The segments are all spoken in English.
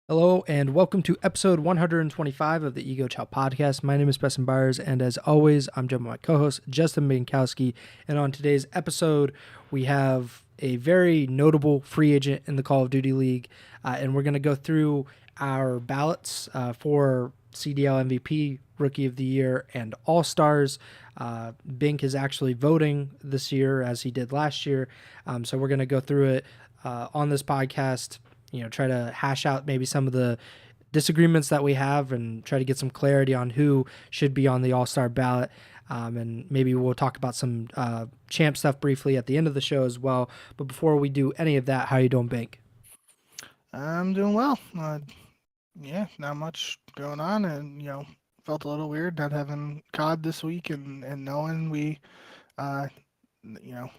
Hello and welcome to episode 125 of the Ego Chall Podcast. My name is Preston Byers, and as always, I'm joined by my co-host Justin Binkowski. And on today's episode, we have a very notable free agent in the Call of Duty League, and we're going to go through our ballots for CDL MVP, Rookie of the Year, and All Stars. Bink is actually voting this year as he did last year, so we're going to go through it on this podcast. Try to hash out maybe some of the disagreements that we have and try to get some clarity on who should be on the All-Star ballot. And maybe we'll talk about some champ stuff briefly at the end of the show as well. But before we do any of that, how you doing, Bink? I'm doing well. Not much going on, and felt a little weird not having COD this week, and knowing uh, you know,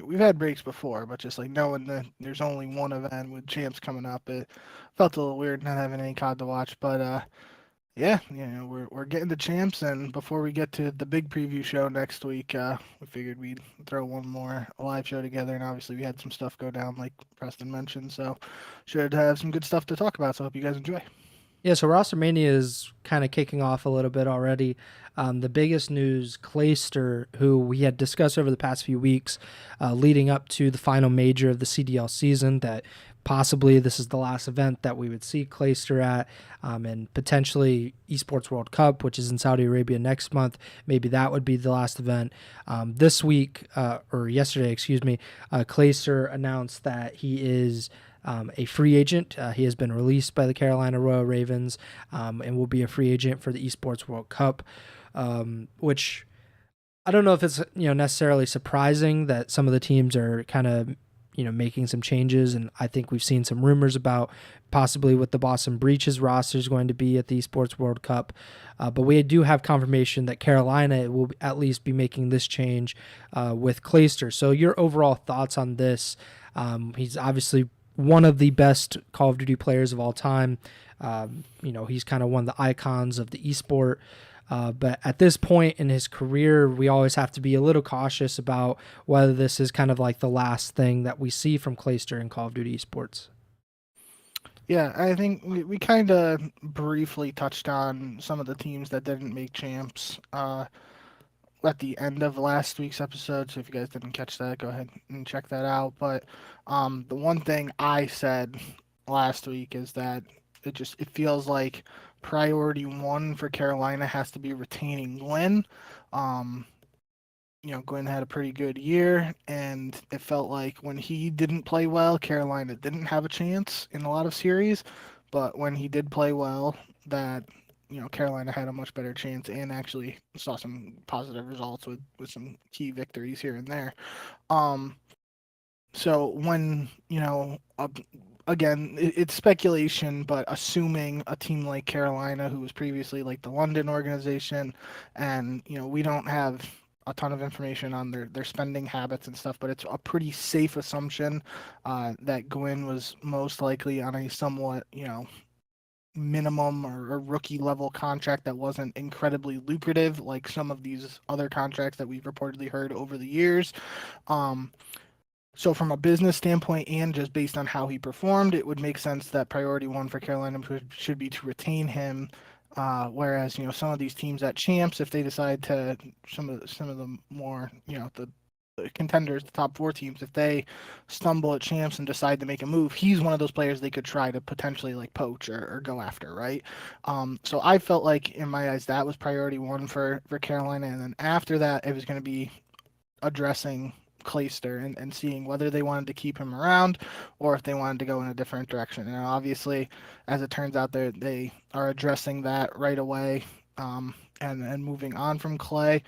we've had breaks before, but just like knowing that there's only one event with champs coming up, it felt a little weird not having any COD to watch. But we're getting to champs, and before we get to the big preview show next week, we figured we'd throw one more live show together, and obviously we had some stuff go down, like Preston mentioned, so should have some good stuff to talk about. So hope you guys enjoy. Yeah, so Roster Mania is kind of kicking off a little bit already. The biggest news, Clayster, who we had discussed over the past few weeks, leading up to the final major of the CDL season, that possibly this is the last event that we would see Clayster at, and potentially Esports World Cup, which is in Saudi Arabia next month. Maybe that would be the last event. This week, or yesterday, excuse me, Clayster announced that he is a free agent. He has been released by the Carolina Royal Ravens and will be a free agent for the Esports World Cup, which I don't know if it's necessarily surprising that some of the teams are kind of making some changes, and I think we've seen some rumors about possibly what the Boston Breaches roster is going to be at the Esports World Cup, but we do have confirmation that Carolina will at least be making this change with Clayster. So your overall thoughts on this? He's obviously one of the best Call of Duty players of all time. He's kind of one of the icons of the esport. But at this point in his career, we always have to be a little cautious about whether this is kind of like the last thing that we see from Clayster in Call of Duty esports. Yeah, I think we kind of briefly touched on some of the teams that didn't make champs at the end of last week's episode. So if you guys didn't catch that, go ahead and check that out. But the one thing I said last week is that it feels like priority one for Carolina has to be retaining Glenn. Um, Glenn had a pretty good year, and it felt like when he didn't play well, Carolina didn't have a chance in a lot of series. But when he did play well, that Carolina had a much better chance and actually saw some positive results with some key victories here and there. Um, so when again, it's speculation, but assuming a team like Carolina, who was previously like the London organization, and we don't have a ton of information on their spending habits and stuff, but it's a pretty safe assumption that Gwyn was most likely on a somewhat minimum or rookie level contract that wasn't incredibly lucrative like some of these other contracts that we've reportedly heard over the years. So from a business standpoint and just based on how he performed, it would make sense that priority one for Carolina should be to retain him. Whereas some of these teams at champs, if they decide to some of the more the contenders, the top four teams, if they stumble at champs and decide to make a move, he's one of those players they could try to potentially like poach or go after, right? So I felt like in my eyes that was priority one for Carolina, and then after that it was going to be addressing Clayster and seeing whether they wanted to keep him around or if they wanted to go in a different direction. And obviously, as it turns out, they are addressing that right away and moving on from Clay.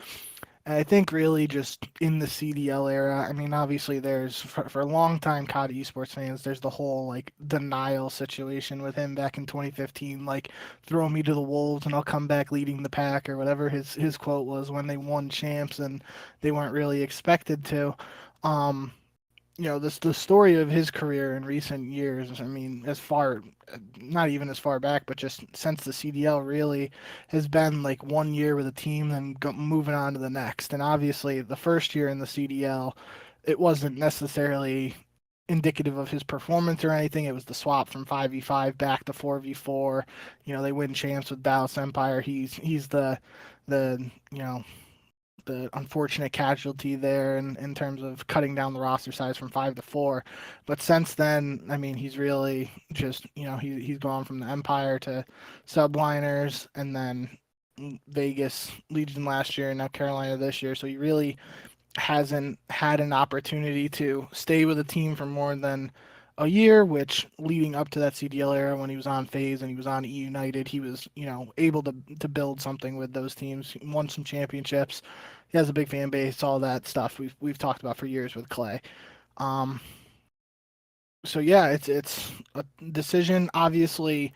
And I think really just in the CDL era, I mean, obviously there's for a long time COD esports fans, there's the whole like denial situation with him back in 2015, like throw me to the wolves and I'll come back leading the pack or whatever his quote was when they won champs and they weren't really expected to. Um, this the story of his career in recent years. I mean, not even as far back, but just since the CDL really has been like 1 year with a team and moving on to the next. And obviously, the first year in the CDL, it wasn't necessarily indicative of his performance or anything. It was the swap from 5v5 back to 4v4. They win champs with Dallas Empire. He's the the unfortunate casualty there in terms of cutting down the roster size from 5 to 4. But since then, I mean, he's really just, he's gone from the Empire to Subliners, and then Vegas Legion last year, and now Carolina this year. So he really hasn't had an opportunity to stay with a team for more than a year, which leading up to that CDL era when he was on FaZe and he was on E United, he was, able to build something with those teams, he won some championships. He has a big fan base, all that stuff we've talked about for years with Clay. So yeah, it's a decision, obviously,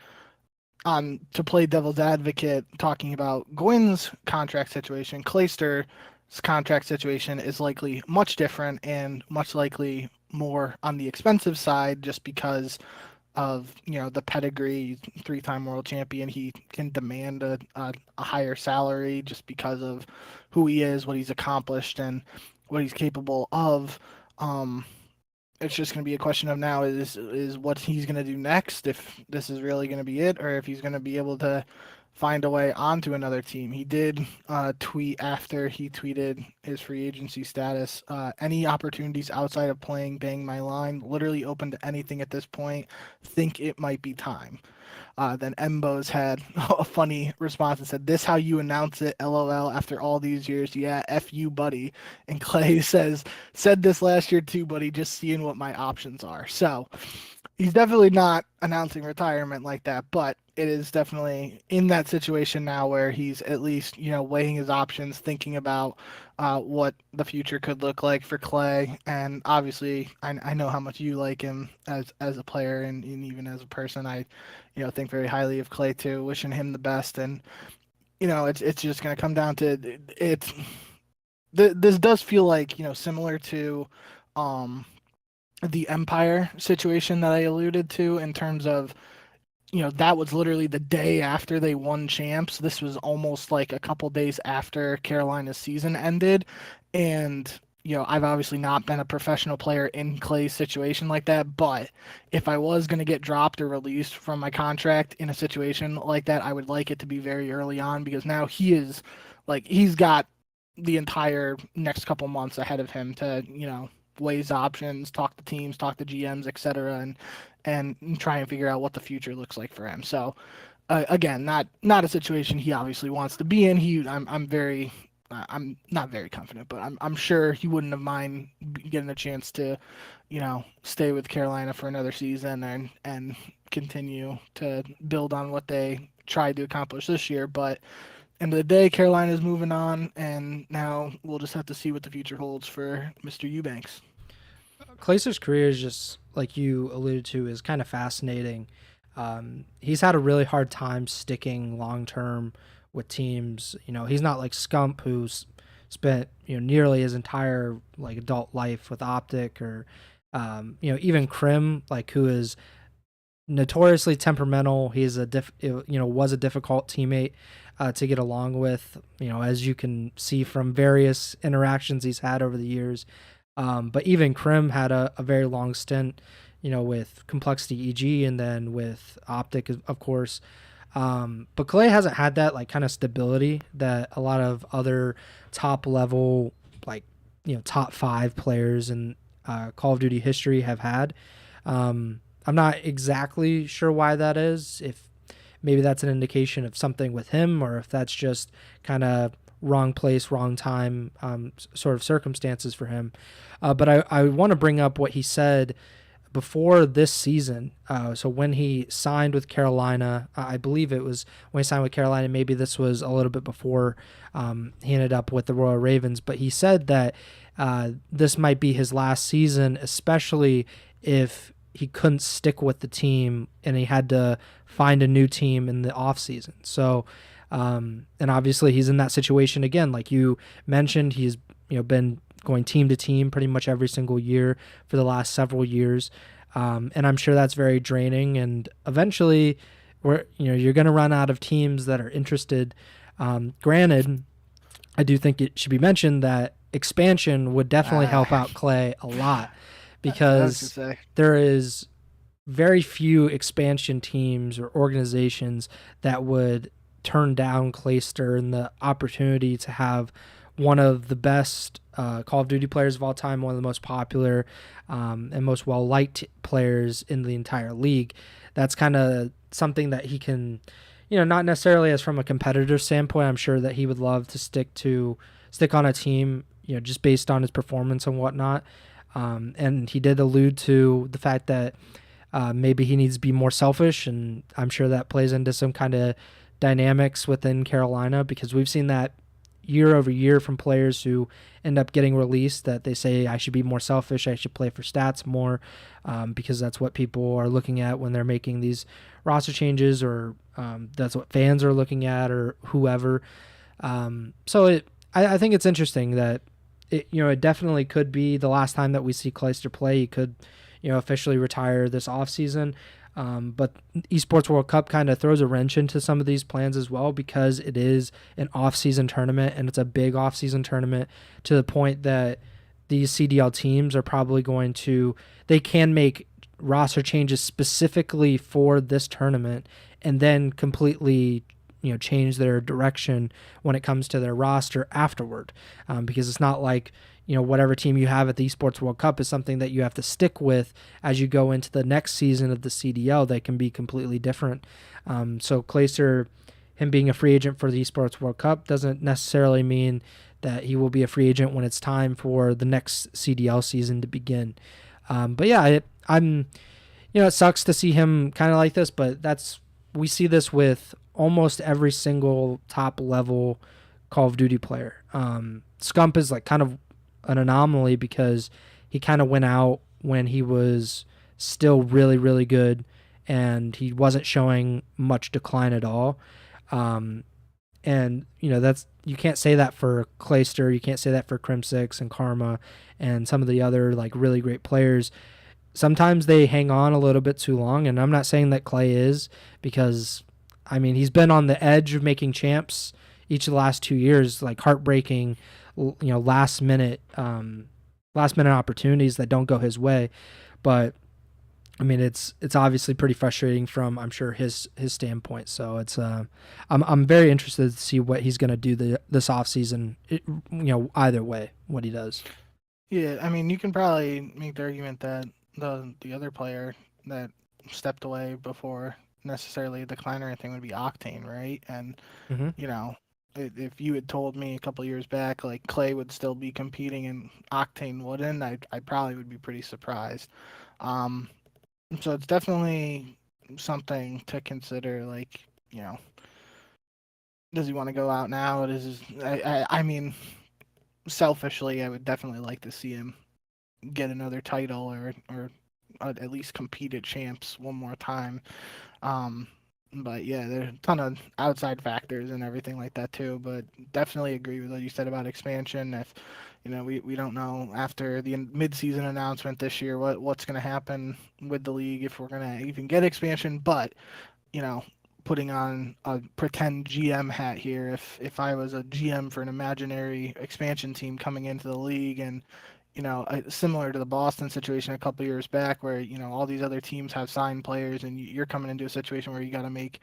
to play devil's advocate, talking about Gwynn's contract situation. Clayster's contract situation is likely much different and much likely more on the expensive side, just because of the pedigree, 3-time world champion. He can demand a higher salary just because of who he is, what he's accomplished, and what he's capable of. It's just going to be a question of now is what he's going to do next, if this is really going to be it, or if he's going to be able to find a way onto another team. He did tweet after he tweeted his free agency status, any opportunities outside of playing Bang My Line, literally open to anything at this point, think it might be time. Then Embos had a funny response and said, "This how you announce it, LOL, after all these years. Yeah, F you, buddy." And Clay said this last year too, buddy, just seeing what my options are. So he's definitely not announcing retirement like that, but it is definitely in that situation now where he's at least, weighing his options, thinking about what the future could look like for Clay. And obviously, I know how much you like him as a player and even as a person. I, think very highly of Clay too, wishing him the best. And, it's just going to come down to it. This does feel like, similar to the Empire situation that I alluded to, in terms of, that was literally the day after they won champs. This was almost like a couple days after Carolina's season ended. And, I've obviously not been a professional player in Clay's situation like that, but if I was going to get dropped or released from my contract in a situation like that, I would like it to be very early on, because now he's got the entire next couple months ahead of him to, weigh his options, talk to teams, talk to GMs, etc., and try and figure out what the future looks like for him. So, again, not a situation he obviously wants to be in. I'm not very confident, but I'm sure he wouldn't have mind getting a chance to, stay with Carolina for another season and continue to build on what they tried to accomplish this year. But end of the day, Carolina's moving on, and now we'll just have to see what the future holds for Mr. Eubanks. Clayster's career is just, like you alluded to, is kind of fascinating. He's had a really hard time sticking long-term with teams. He's not like Scump, who's spent, nearly his entire adult life with Optic, or, even Krim, who is notoriously temperamental. He's was a difficult teammate to get along with, as you can see from various interactions he's had over the years. But even Krim had a very long stint, with Complexity EG and then with Optic, of course. But Clay hasn't had that kind of stability that a lot of other top level, top 5 players in Call of Duty history have had. I'm not exactly sure why that is, if maybe that's an indication of something with him, or if that's just kind of wrong place, wrong time sort of circumstances for him. But I want to bring up what he said before this season. So when he signed with Carolina, I believe it was when he signed with Carolina, maybe this was a little bit before he ended up with the Royal Ravens, but he said that this might be his last season, especially if he couldn't stick with the team and he had to find a new team in the offseason. So, and obviously he's in that situation again. Like you mentioned, he's been going team to team pretty much every single year for the last several years. And I'm sure that's very draining. And eventually you're going to run out of teams that are interested. Granted, I do think it should be mentioned that expansion would definitely help out Clay a lot, That's what I was gonna because say. there is very few expansion teams or organizations that would turn down Clayster and the opportunity to have one of the best Call of Duty players of all time, one of the most popular and most well liked players in the entire league. That's kind of something that he can, not necessarily as from a competitor standpoint. I'm sure that he would love to stick on a team, just based on his performance and whatnot. And he did allude to the fact that maybe he needs to be more selfish, and I'm sure that plays into some kind of dynamics within Carolina, because we've seen that year over year from players who end up getting released, that they say, I should be more selfish, I should play for stats more, because that's what people are looking at when they're making these roster changes, or that's what fans are looking at, or whoever. I think it's interesting that it definitely could be the last time that we see Clayster play. He could officially retire this offseason. But Esports World Cup kind of throws a wrench into some of these plans as well, because it is an off-season tournament, and it's a big off-season tournament, to the point that these CDL teams are probably they can make roster changes specifically for this tournament, and then completely change their direction when it comes to their roster afterward, because it's not like whatever team you have at the Esports World Cup is something that you have to stick with as you go into the next season of the CDL. That can be completely different. So Clayster, him being a free agent for the Esports World Cup, doesn't necessarily mean that he will be a free agent when it's time for the next CDL season to begin. But yeah, it sucks to see him kind of like this, but we see this with almost every single top level Call of Duty player. Scump is like kind of an anomaly, because he kind of went out when he was still really, really good, and he wasn't showing much decline at all. And you can't say that for Clayster, you can't say that for Crim6 and Karma and some of the other like really great players. Sometimes they hang on a little bit too long, and I'm not saying that Clay is, because he's been on the edge of making champs each of the last 2 years, like heartbreaking, last minute opportunities that don't go his way. But it's obviously pretty frustrating from, I'm sure, his standpoint. So it's I'm very interested to see what he's going to do this offseason, either way, what he does. Yeah, you can probably make the argument that the other player that stepped away before necessarily a decline or anything would be Octane, right? And if you had told me a couple years back like Clay would still be competing and Octane wouldn't, I probably would be pretty surprised. So it's definitely something to consider. Like, does he want to go out now? Selfishly, I would definitely like to see him get another title, or at least compete at champs one more time. But yeah, there's a ton of outside factors and everything like that too. But definitely agree with what you said about expansion. If we don't know after the mid-season announcement this year what's going to happen with the league, if we're going to even get expansion. But putting on a pretend GM hat here, if I was a GM for an imaginary expansion team coming into the league, and similar to the Boston situation a couple years back, where all these other teams have signed players, and you're coming into a situation where you got to make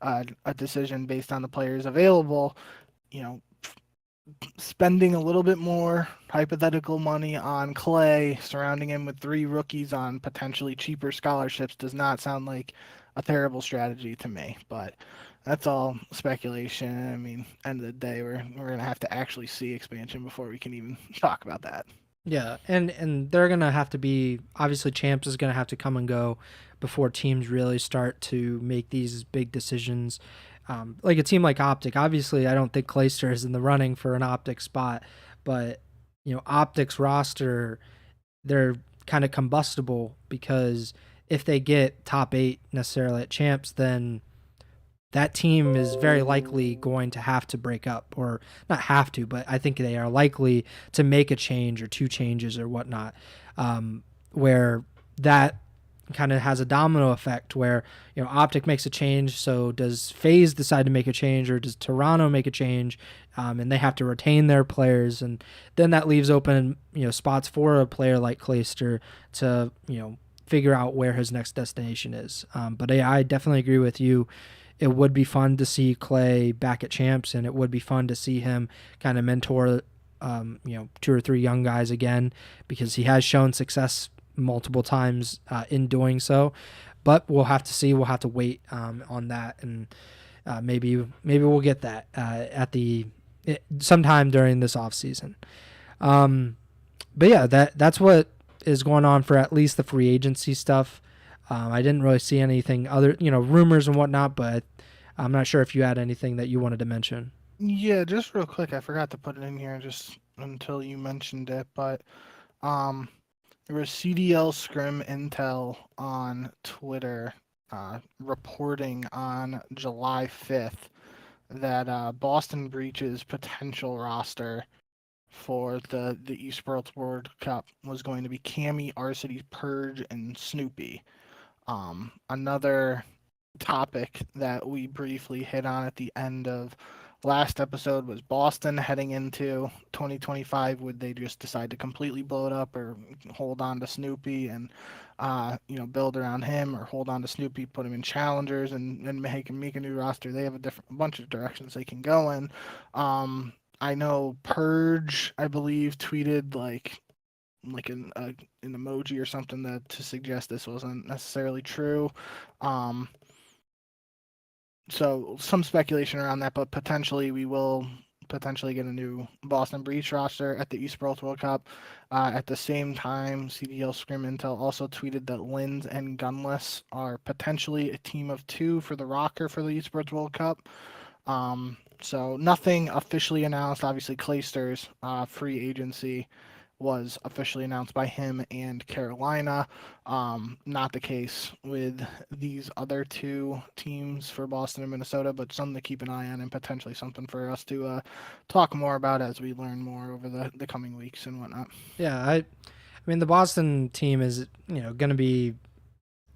a decision based on the players available. Spending a little bit more hypothetical money on Clay, surrounding him with 3 rookies on potentially cheaper scholarships, does not sound like a terrible strategy to me. But that's all speculation. End of the day, we're gonna have to actually see expansion before we can even talk about that. Yeah, and they're going to have to be, obviously champs is going to have to come and go before teams really start to make these big decisions. Like a team like Optic, obviously I don't think Clayster is in the running for an Optic spot, but Optic's roster, they're kind of combustible, because if they get top 8 necessarily at champs, then that team is very likely going to have to break up, or not have to, but I think they are likely to make a change or 2 changes or whatnot, where that kind of has a domino effect, where Optic makes a change. So does FaZe decide to make a change, or does Toronto make a change? and they have to retain their players, and then that leaves open spots for a player like Clayster to figure out where his next destination is. But I definitely agree with you. It would be fun to see Clay back at Champs, and it would be fun to see him kind of mentor, 2 or 3 young guys again, because he has shown success multiple times in doing so. But we'll have to see. We'll have to wait on that, and maybe we'll get that sometime during this off season. But yeah, that's what is going on for at least the free agency stuff. I didn't really see anything other, rumors and whatnot, but I'm not sure if you had anything that you wanted to mention. Yeah, just real quick, I forgot to put it in here just until you mentioned it, but there was CDL Scrim Intel on Twitter reporting on July 5th that Boston Breach's potential roster for the Esports World Cup was going to be Cammy, Arcity, Purge, and Snoopy. Another topic that we briefly hit on at the end of last episode was Boston heading into 2025. Would they just decide to completely blow it up, or hold on to Snoopy and build around him, or hold on to Snoopy, put him in challengers, and make a new roster? They have a bunch of directions they can go in. I know Purge, I believe, tweeted like an emoji or something that to suggest this wasn't necessarily true. So some speculation around that, but potentially we will potentially get a new Boston Breach roster at the Esports World Cup. At the same time, CDL Scrim Intel also tweeted that Linz and Gunless are potentially a team of 2 for the rocker for the Esports World Cup. So nothing officially announced. Obviously, Clayster's free agency was officially announced by him and Carolina. Not the case with these other 2 teams for Boston and Minnesota, but something to keep an eye on, and potentially something for us to talk more about as we learn more over the coming weeks and whatnot. Yeah, I mean the Boston team is going to be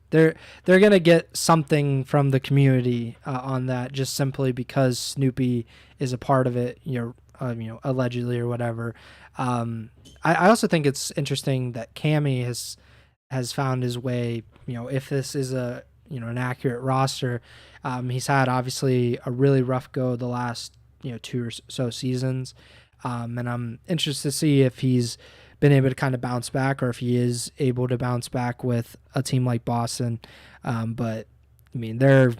they're going to get something from the community on that, just simply because Snoopy is a part of it, allegedly or whatever. I also think it's interesting that Cammy has found his way. If this is an accurate roster, he's had obviously a really rough go the last 2 or so seasons, and I'm interested to see if he's been able to kind of bounce back, or if he is able to bounce back with a team like Boston. But I mean, they're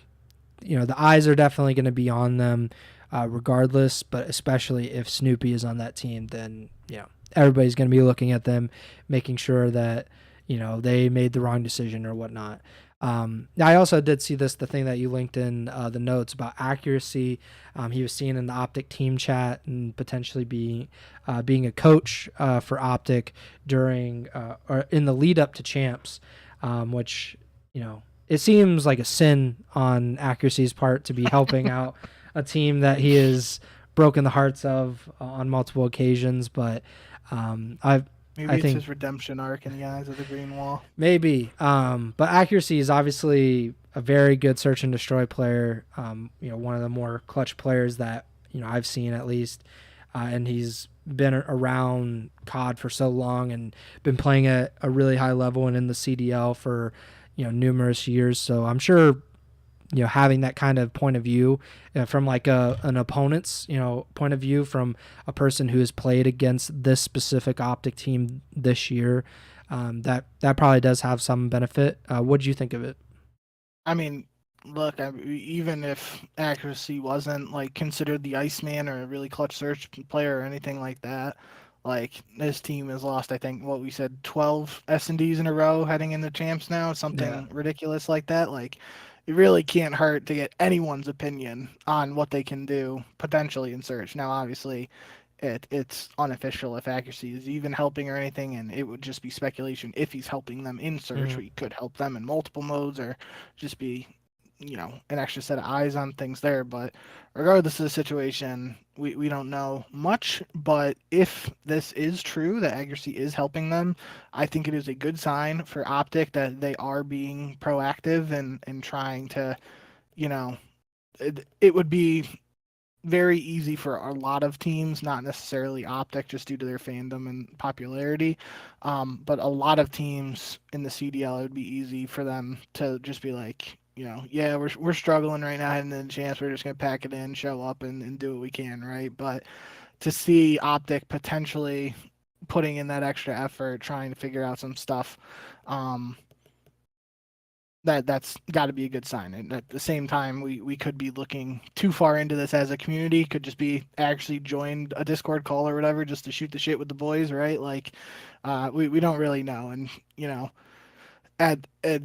the eyes are definitely going to be on them regardless, but especially if Snoopy is on that team, then everybody's going to be looking at them, making sure that they made the wrong decision or whatnot. I also did see the thing that you linked in the notes about accuracy. He was seen in the Optic team chat and potentially being a coach for Optic during or in the lead up to Champs, which it seems like a sin on accuracy's part to be helping out a team that he has broken the hearts of on multiple occasions. But Maybe it's his redemption arc in the eyes of the Green Wall. Maybe. But accuracy is obviously a very good search and destroy player. One of the more clutch players that I've seen, at least. And he's been around COD for so long and been playing at a really high level and in the CDL for numerous years. So I'm sure having that kind of point of view from like an opponent's point of view, from a person who has played against this specific Optic team this year, that probably does have some benefit. What do you think of it? I mean, look, even if accuracy wasn't like considered the Iceman or a really clutch search player or anything like that, like this team has lost, I think, what we said, 12 S&Ds in a row heading into Champs now, something ridiculous like that. Like, it really can't hurt to get anyone's opinion on what they can do potentially in search. Now, obviously, it's unofficial if accuracy is even helping or anything, and it would just be speculation if he's helping them in search. We could help them in multiple modes, or just be an extra set of eyes on things there. But regardless of the situation, we don't know much. But if this is true, that accuracy is helping them, I think it is a good sign for Optic that they are being proactive and trying to, it would be very easy for a lot of teams, not necessarily Optic, just due to their fandom and popularity. But a lot of teams in the CDL, it would be easy for them to just be like, yeah, we're struggling right now, and then chance we're just gonna pack it in, show up, and do what we can, right? But to see Optic potentially putting in that extra effort, trying to figure out some stuff, um, that's got to be a good sign. And at the same time, we could be looking too far into this as a community. Could just be actually joined a Discord call or whatever just to shoot the shit with the boys, right? Like, we don't really know. And at at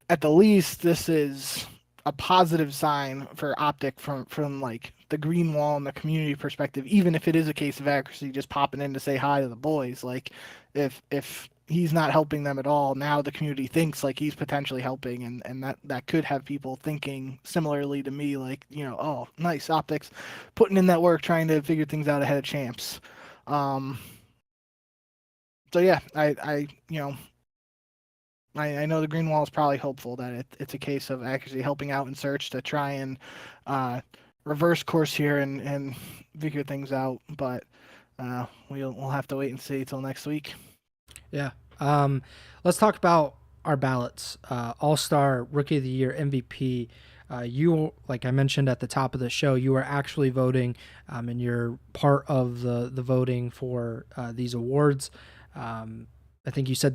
at the least, this is a positive sign for Optic from like the green wall and the community perspective. Even if it is a case of accuracy, just popping in to say hi to the boys, like if he's not helping them at all, now the community thinks like he's potentially helping, and that could have people thinking similarly to me, like oh, nice Optics, putting in that work, trying to figure things out ahead of champs. Um, so yeah, I know the green wall is probably hopeful that it's a case of actually helping out in search to try and uh, reverse course here and figure things out. But we'll have to wait and see till next week. Yeah. Um, let's talk about our ballots. All Star, Rookie of the Year, MVP. You, like I mentioned at the top of the show, you are actually voting, and you're part of the voting for these awards. I think you said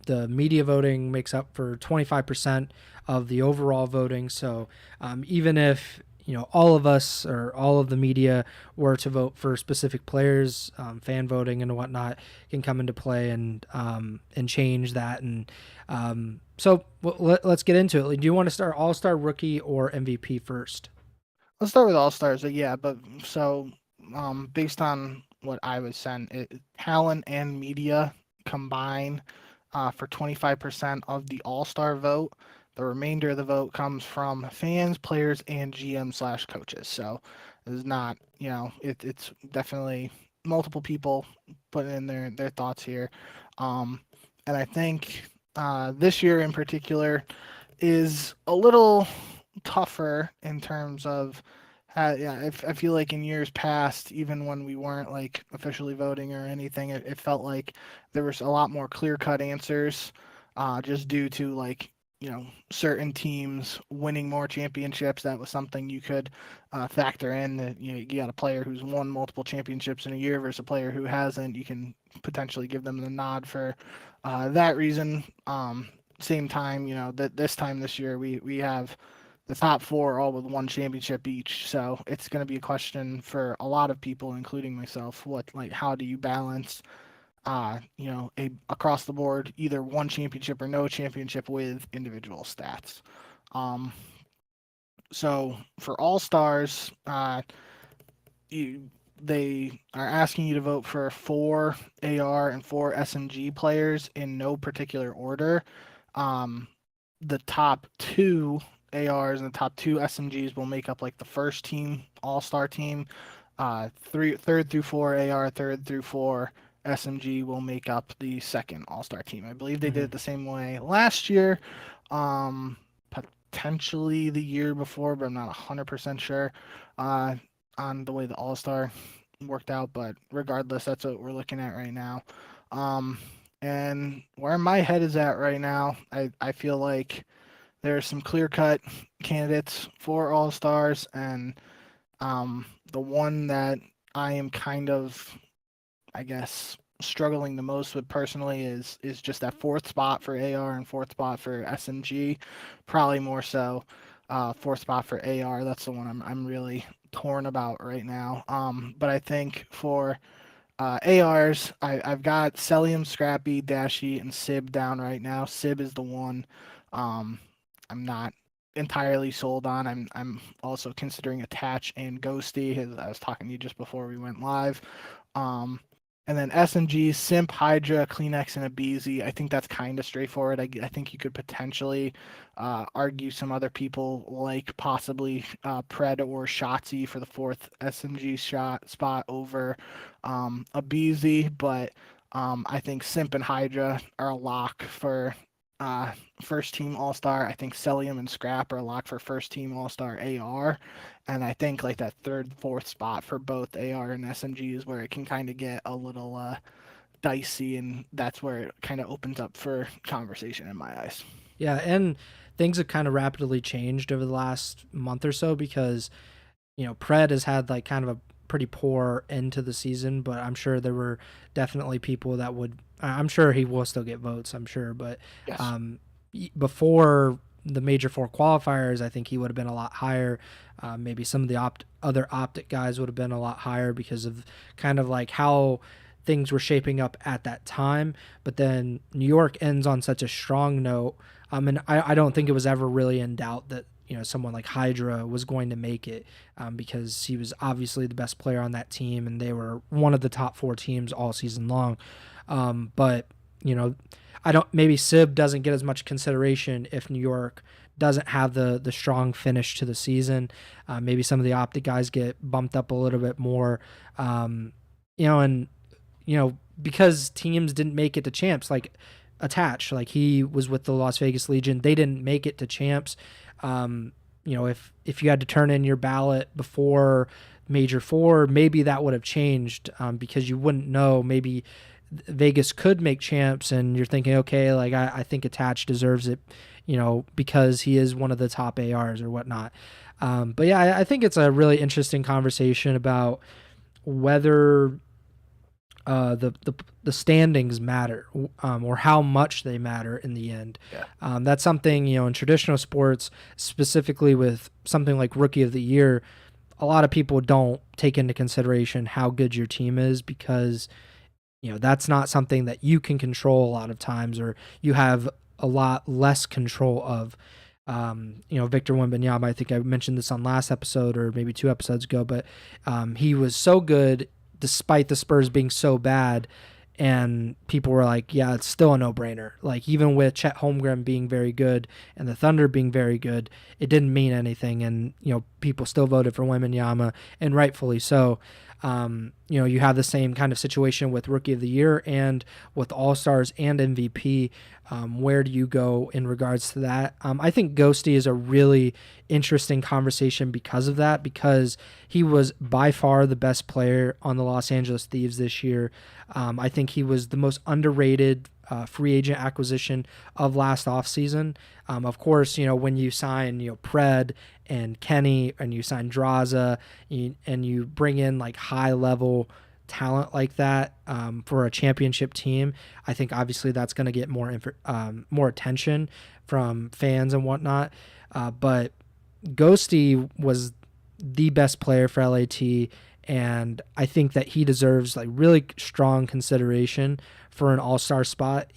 the media voting makes up for 25% of the overall voting. So even if all of us or all of the media were to vote for specific players, fan voting and whatnot can come into play and change that. And so let's get into it. Do you want to start All Star, Rookie, or MVP first? Let's start with All Stars. Yeah, but so based on what I was sent, talent and media combine for 25% of the All Star vote. The remainder of the vote comes from fans, players, and GM/coaches. So it's not, it's definitely multiple people putting in their thoughts here. Um, and I think this year in particular is a little tougher in terms of yeah, I feel like in years past, even when we weren't like officially voting or anything, it felt like there was a lot more clear cut answers, just due to like certain teams winning more championships. That was something you could factor in. That you got a player who's won multiple championships in a year versus a player who hasn't. You can potentially give them the nod for that reason. Same time, that this time this year we have the top four all with one championship each. So it's going to be a question for a lot of people, including myself. How do you balance, a across the board either one championship or no championship with individual stats? Um, so for all stars, they are asking you to vote for 4 AR and 4 SMG players in no particular order. Um, the top 2 ARs and the top 2 SMGs will make up like the first team All Star team. Third through 4 AR, third through 4 SMG will make up the second All Star team. I believe they did it the same way last year. Um, Potentially the year before, but I'm not 100% sure on the way the All Star worked out. But regardless, that's what we're looking at right now. Um, and where my head is at right now, I feel like there are some clear cut candidates for All Stars, and the one that I am kind of, I guess, struggling the most with personally is just that fourth spot for AR and fourth spot for SMG, probably more so fourth spot for AR. That's the one I'm really torn about right now. But I think for ARs, I've got Celium, Scrappy, Dashy, and Sib down right now. Sib is the one um, I'm not entirely sold on. I'm also considering Attach and Ghosty, as I was talking to you just before we went live. Um, and then SMG, Simp, Hydra, Kleenex, and Abeezy. I think that's kind of straightforward. I think you could potentially argue some other people like possibly Pred or Shotzi for the fourth SMG spot over Abeezy, but I think Simp and Hydra are a lock for uh, first team All Star. I think Celium and Scrap are locked for first team All Star AR, and I think like that third, fourth spot for both AR and SMG is where it can kind of get a little dicey, and that's where it kind of opens up for conversation in my eyes. Yeah, and things have kind of rapidly changed over the last month or so because Pred has had like kind of a pretty poor end to the season, but I'm sure there were definitely people that would. I'm sure he will still get votes. I'm sure, but Yes. um, before the major four qualifiers, I think he would have been a lot higher. Maybe some of the other optic guys would have been a lot higher because of kind of like how things were shaping up at that time. But then New York ends on such a strong note. And I don't think it was ever really in doubt that someone like Hydra was going to make it, because he was obviously the best player on that team, and they were one of the top four teams all season long. But you know, I don't. Maybe Sib doesn't get as much consideration if New York doesn't have the strong finish to the season. Maybe some of the optic guys get bumped up a little bit more. And because teams didn't make it to champs, like Attach, like he was with the Las Vegas Legion, they didn't make it to champs. If you had to turn in your ballot before Major Four, maybe that would have changed, because you wouldn't know. Maybe Vegas could make champs, and you're thinking, okay, like I think Attach deserves it, because he is one of the top ARs or whatnot. But yeah, I think it's a really interesting conversation about whether the standings matter, or how much they matter in the end. Yeah. That's something, in traditional sports, specifically with something like Rookie of the Year, a lot of people don't take into consideration how good your team is, because that's not something that you can control a lot of times, or you have a lot less control of. Victor Wembanyama, I think I mentioned this on last episode or maybe 2 episodes ago, but he was so good despite the Spurs being so bad, and people were like, yeah, it's still a no-brainer. Like, even with Chet Holmgren being very good and the Thunder being very good, it didn't mean anything, and people still voted for Wembanyama, and rightfully so. You have the same kind of situation with Rookie of the Year and with All-Stars and MVP. Where do you go in regards to that? I think Ghosty is a really interesting conversation because of that, because he was by far the best player on the Los Angeles Thieves this year. I think he was the most underrated free agent acquisition of last offseason. Of course, when you sign Pred and Kenny, and you sign Draza, and you bring in like high level talent like that, for a championship team, I think obviously that's going to get more attention from fans and whatnot. But Ghosty was the best player for LAT, and I think that he deserves like really strong consideration for an all-star spot.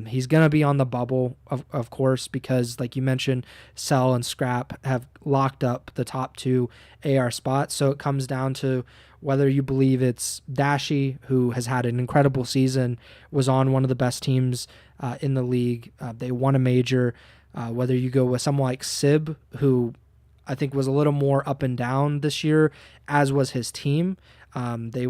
He's going to be on the bubble, of course, because like you mentioned, Cell and Scrap have locked up the top 2 AR spots. So it comes down to whether you believe it's Dashi, who has had an incredible season, was on one of the best teams in the league. They won a major. Whether you go with someone like Sib, who I think was a little more up and down this year, as was his team. They,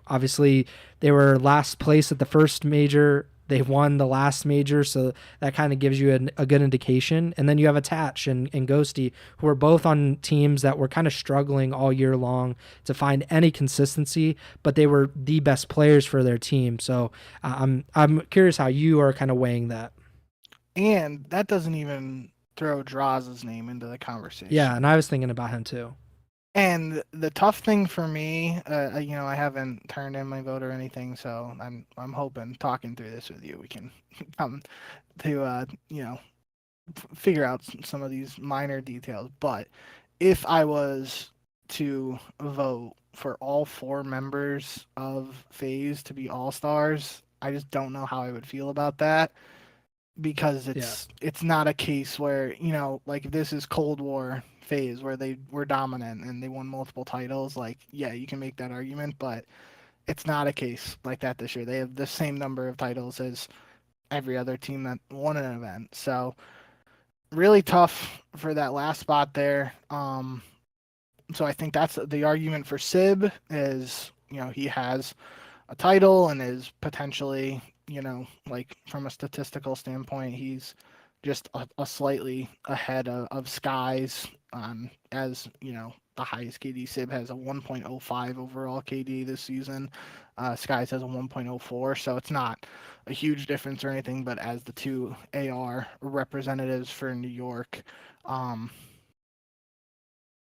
obviously they were last place at the first major. They won the last major, so that kind of gives you a good indication. And then you have Attach and Ghosty, who are both on teams that were kind of struggling all year long to find any consistency, but they were the best players for their team. So I'm curious how you are kind of weighing that. And that doesn't even throw Draza's name into the conversation. Yeah, and I was thinking about him too. And the tough thing for me, I haven't turned in my vote or anything, so I'm hoping talking through this with you, we can come to figure out some of these minor details. But if I was to vote for all 4 members of FaZe to be all-stars, I just don't know how I would feel about that, because it's not a case where like this is Cold War phase where they were dominant and they won multiple titles. Like, yeah, you can make that argument, but it's not a case like that this year. They have the same number of titles as every other team that won an event. So really tough for that last spot there. So I think that's the argument for Sib is, he has a title and is potentially like from a statistical standpoint, he's just a slightly ahead of Skies. As the highest KD. Sib has a 1.05 overall KD this season. Skies has a 1.04, so it's not a huge difference or anything. But as the two AR representatives for New York, and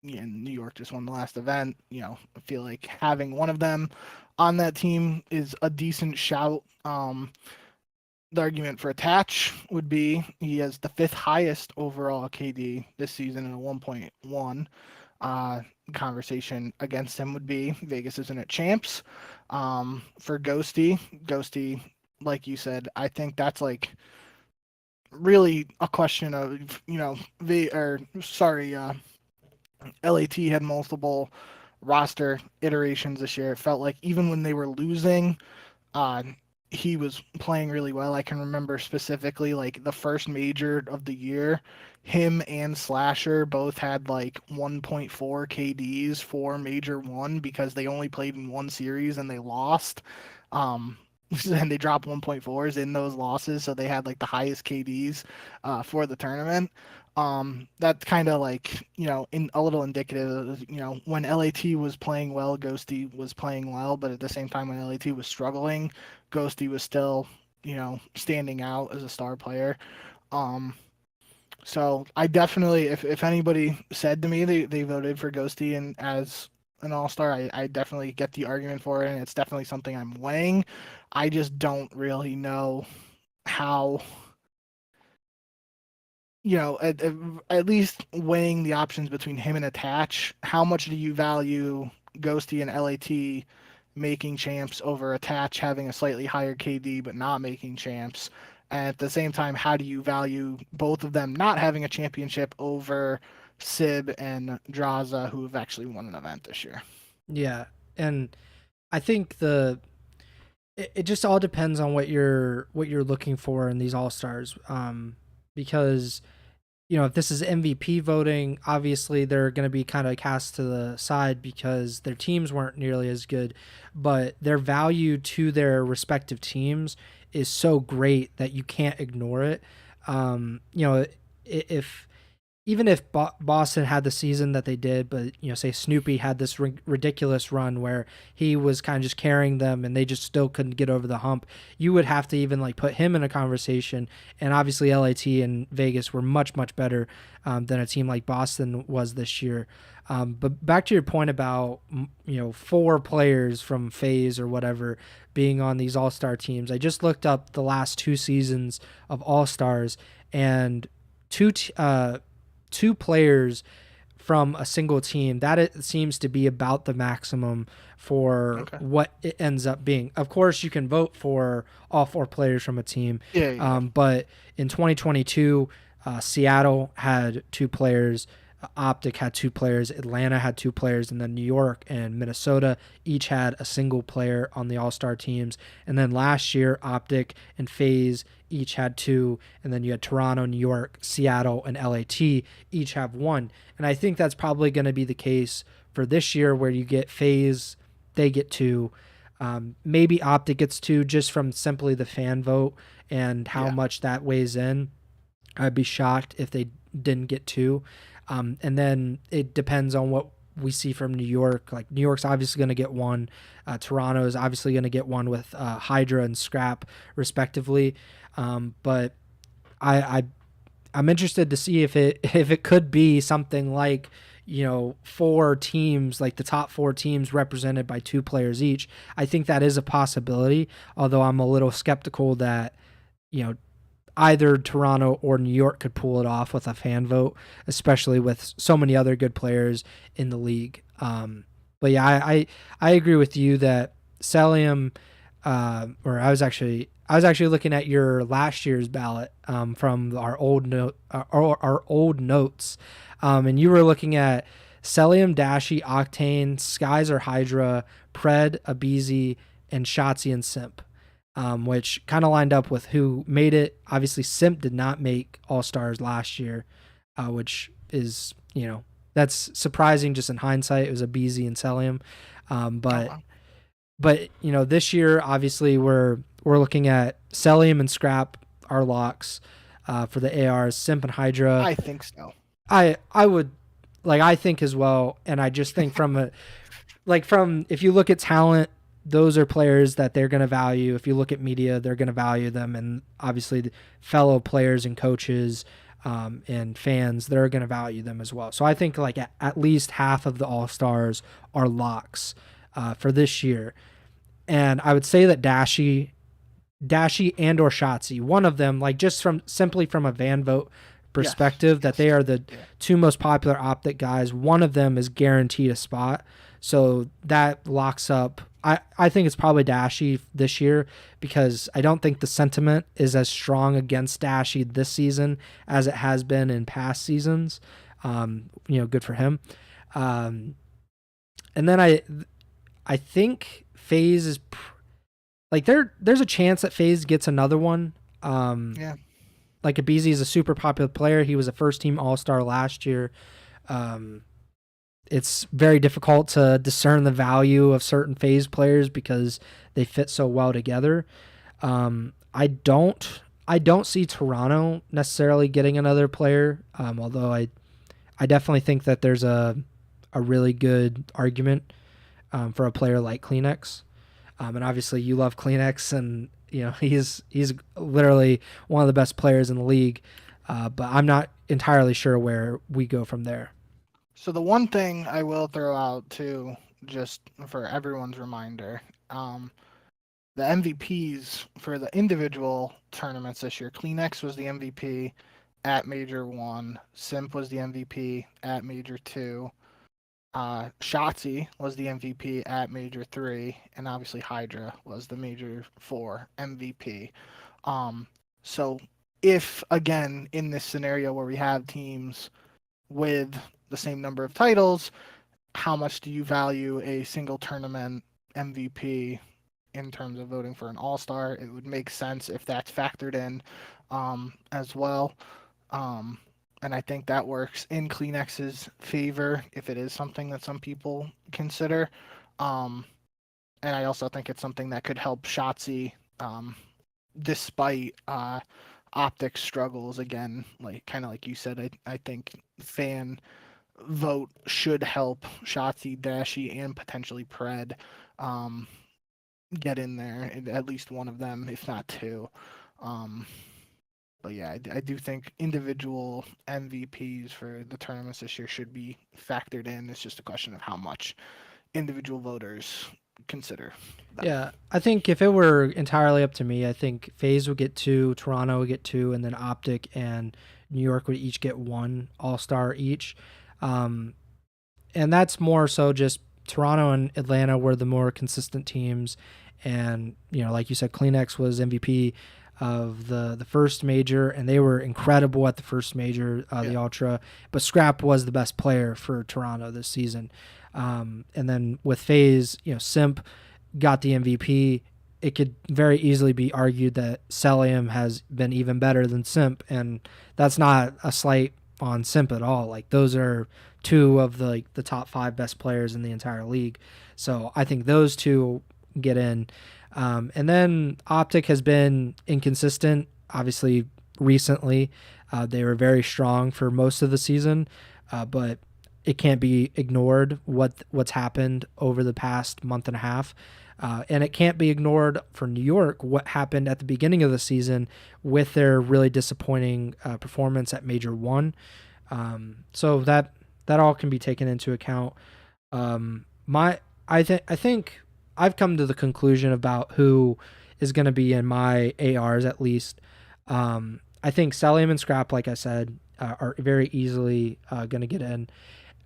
New York just won the last event. I feel like having one of them on that team is a decent shout. The argument for Attach would be he has the fifth highest overall KD this season in a 1.1. Conversation against him would be Vegas isn't at champs. For Ghosty, like you said, I think that's like really a question of LAT had multiple roster iterations this year. It felt like even when they were losing, uh, he was playing really well. I can remember specifically like the first major of the year, him and Slasher both had like 1.4 KDs for major one because they only played in one series and they lost. And they dropped 1.4s in those losses, so they had like the highest KDs for the tournament. That's kind of like in a little indicative of, when LAT was playing well, Ghosty was playing well, but at the same time when LAT was struggling, Ghosty was still standing out as a star player. So I definitely, if anybody said to me they voted for Ghosty and as an all-star, I definitely get the argument for it, and it's definitely something I'm weighing. I just don't really know how, at least weighing the options between him and Attach, how much do you value Ghosty and LAT making champs over Attach having a slightly higher KD but not making champs? And at the same time, how do you value both of them not having a championship over Sib and Draza, who have actually won an event this year? Yeah, and I think it just all depends on what you're looking for in these all stars, because if this is MVP voting, obviously they're going to be kind of cast to the side because their teams weren't nearly as good, but their value to their respective teams is so great that you can't ignore it. If even if Boston had the season that they did, but say Snoopy had this ridiculous run where he was kind of just carrying them and they just still couldn't get over the hump, you would have to even like put him in a conversation. And obviously LAT and Vegas were much better than a team like Boston was this year. But back to your point about 4 players from FaZe or whatever being on these all-star teams, I just looked up the last 2 seasons of all-stars, and two players from a single team, that it seems to be about the maximum for what it ends up being. Of course, you can vote for all 4 players from a team. But in 2022, Seattle had 2 players, Optic had 2 players, Atlanta had 2 players, and then New York and Minnesota each had a single player on the all-star teams. And then last year, Optic and FaZe each had 2, and then you had Toronto, New York, Seattle, and LAT each have 1. And I think that's probably going to be the case for this year, where you get FaZe, they get 2. Maybe Optic gets 2 just from simply the fan vote and how much that weighs in. I'd be shocked if they didn't get 2. And then it depends on what we see from New York. Like New York's obviously going to get 1. Toronto is obviously going to get 1 with Hydra and Scrap respectively. But I'm interested to see if it could be something like 4 teams, like the top 4 teams represented by 2 players each. I think that is a possibility, although I'm a little skeptical that either Toronto or New York could pull it off with a fan vote, especially with so many other good players in the league. But yeah, I agree with you that Celium, or I was actually looking at your last year's ballot from our old notes, and you were looking at Celium, Dashy, Octane, Skies or Hydra, Pred, Abizi, and Shotzi and Simp. Which kind of lined up with who made it. Obviously, Simp did not make All-Stars last year, which is, that's surprising just in hindsight. It was Abizi and Celium. But this year, obviously, we're we're looking at Celium and Scrap, our locks for the ARs, Simp and Hydra. I think so. I would I think as well, and I just think from if you look at talent, those are players that they're going to value. If you look at media, they're going to value them, and obviously the fellow players and coaches and fans, they're going to value them as well. So I think at least half of the All-Stars are locks for this year. And I would say that Dashi and or Shotzi, one of them, just simply from a van vote perspective, that they are the two most popular optic guys. One of them is guaranteed a spot. So that locks up. I think it's probably Dashi this year, because I don't think the sentiment is as strong against Dashi this season as it has been in past seasons. Good for him. And then I think FaZe is there's a chance that FaZe gets another one. Abizi is a super popular player. He was a first team All-Star last year. It's very difficult to discern the value of certain FaZe players because they fit so well together. I don't see Toronto necessarily getting another player, although I definitely think that there's a really good argument for a player like Kleenex. And obviously you love Kleenex, and he's literally one of the best players in the league. But I'm not entirely sure where we go from there. So the one thing I will throw out too, just for everyone's reminder, the MVPs for the individual tournaments this year, Kleenex was the MVP at Major 1, Simp was the MVP at Major 2, Shotzi was the MVP at Major 3, and obviously Hydra was the Major 4 MVP. So if, again, in this scenario where we have teams with the same number of titles, how much do you value a single tournament MVP in terms of voting for an All-Star? It would make sense if that's factored in as well. And I think that works in Kleenex's favor if it is something that some people consider. And I also think it's something that could help Shotzi despite optic struggles. Again, kind of like you said, I think fan vote should help Shotzi, Dashi, and potentially Pred get in there, at least one of them, if not two. But yeah, I do think individual MVPs for the tournaments this year should be factored in. It's just a question of how much individual voters consider that. Yeah, I think if it were entirely up to me, I think FaZe would get 2, Toronto would get 2, and then Optic and New York would each get 1 All-Star each. And that's more so just Toronto and Atlanta were the more consistent teams. And, like you said, Kleenex was MVP of the first major, and they were incredible at the first major, the Ultra. But Scrap was the best player for Toronto this season. And then with FaZe, Simp got the MVP. It could very easily be argued that Celium has been even better than Simp, and that's not a slight on Simp at all. Those are two of the top 5 best players in the entire league. So I think those two get in. And then Optic has been inconsistent. Obviously, recently they were very strong for most of the season, but it can't be ignored what's happened over the past month and a half. And it can't be ignored for New York what happened at the beginning of the season with their really disappointing performance at Major 1. So that all can be taken into account. I think I've come to the conclusion about who is going to be in my ARs at least. I think Celium and Scrap, like I said, are very easily going to get in.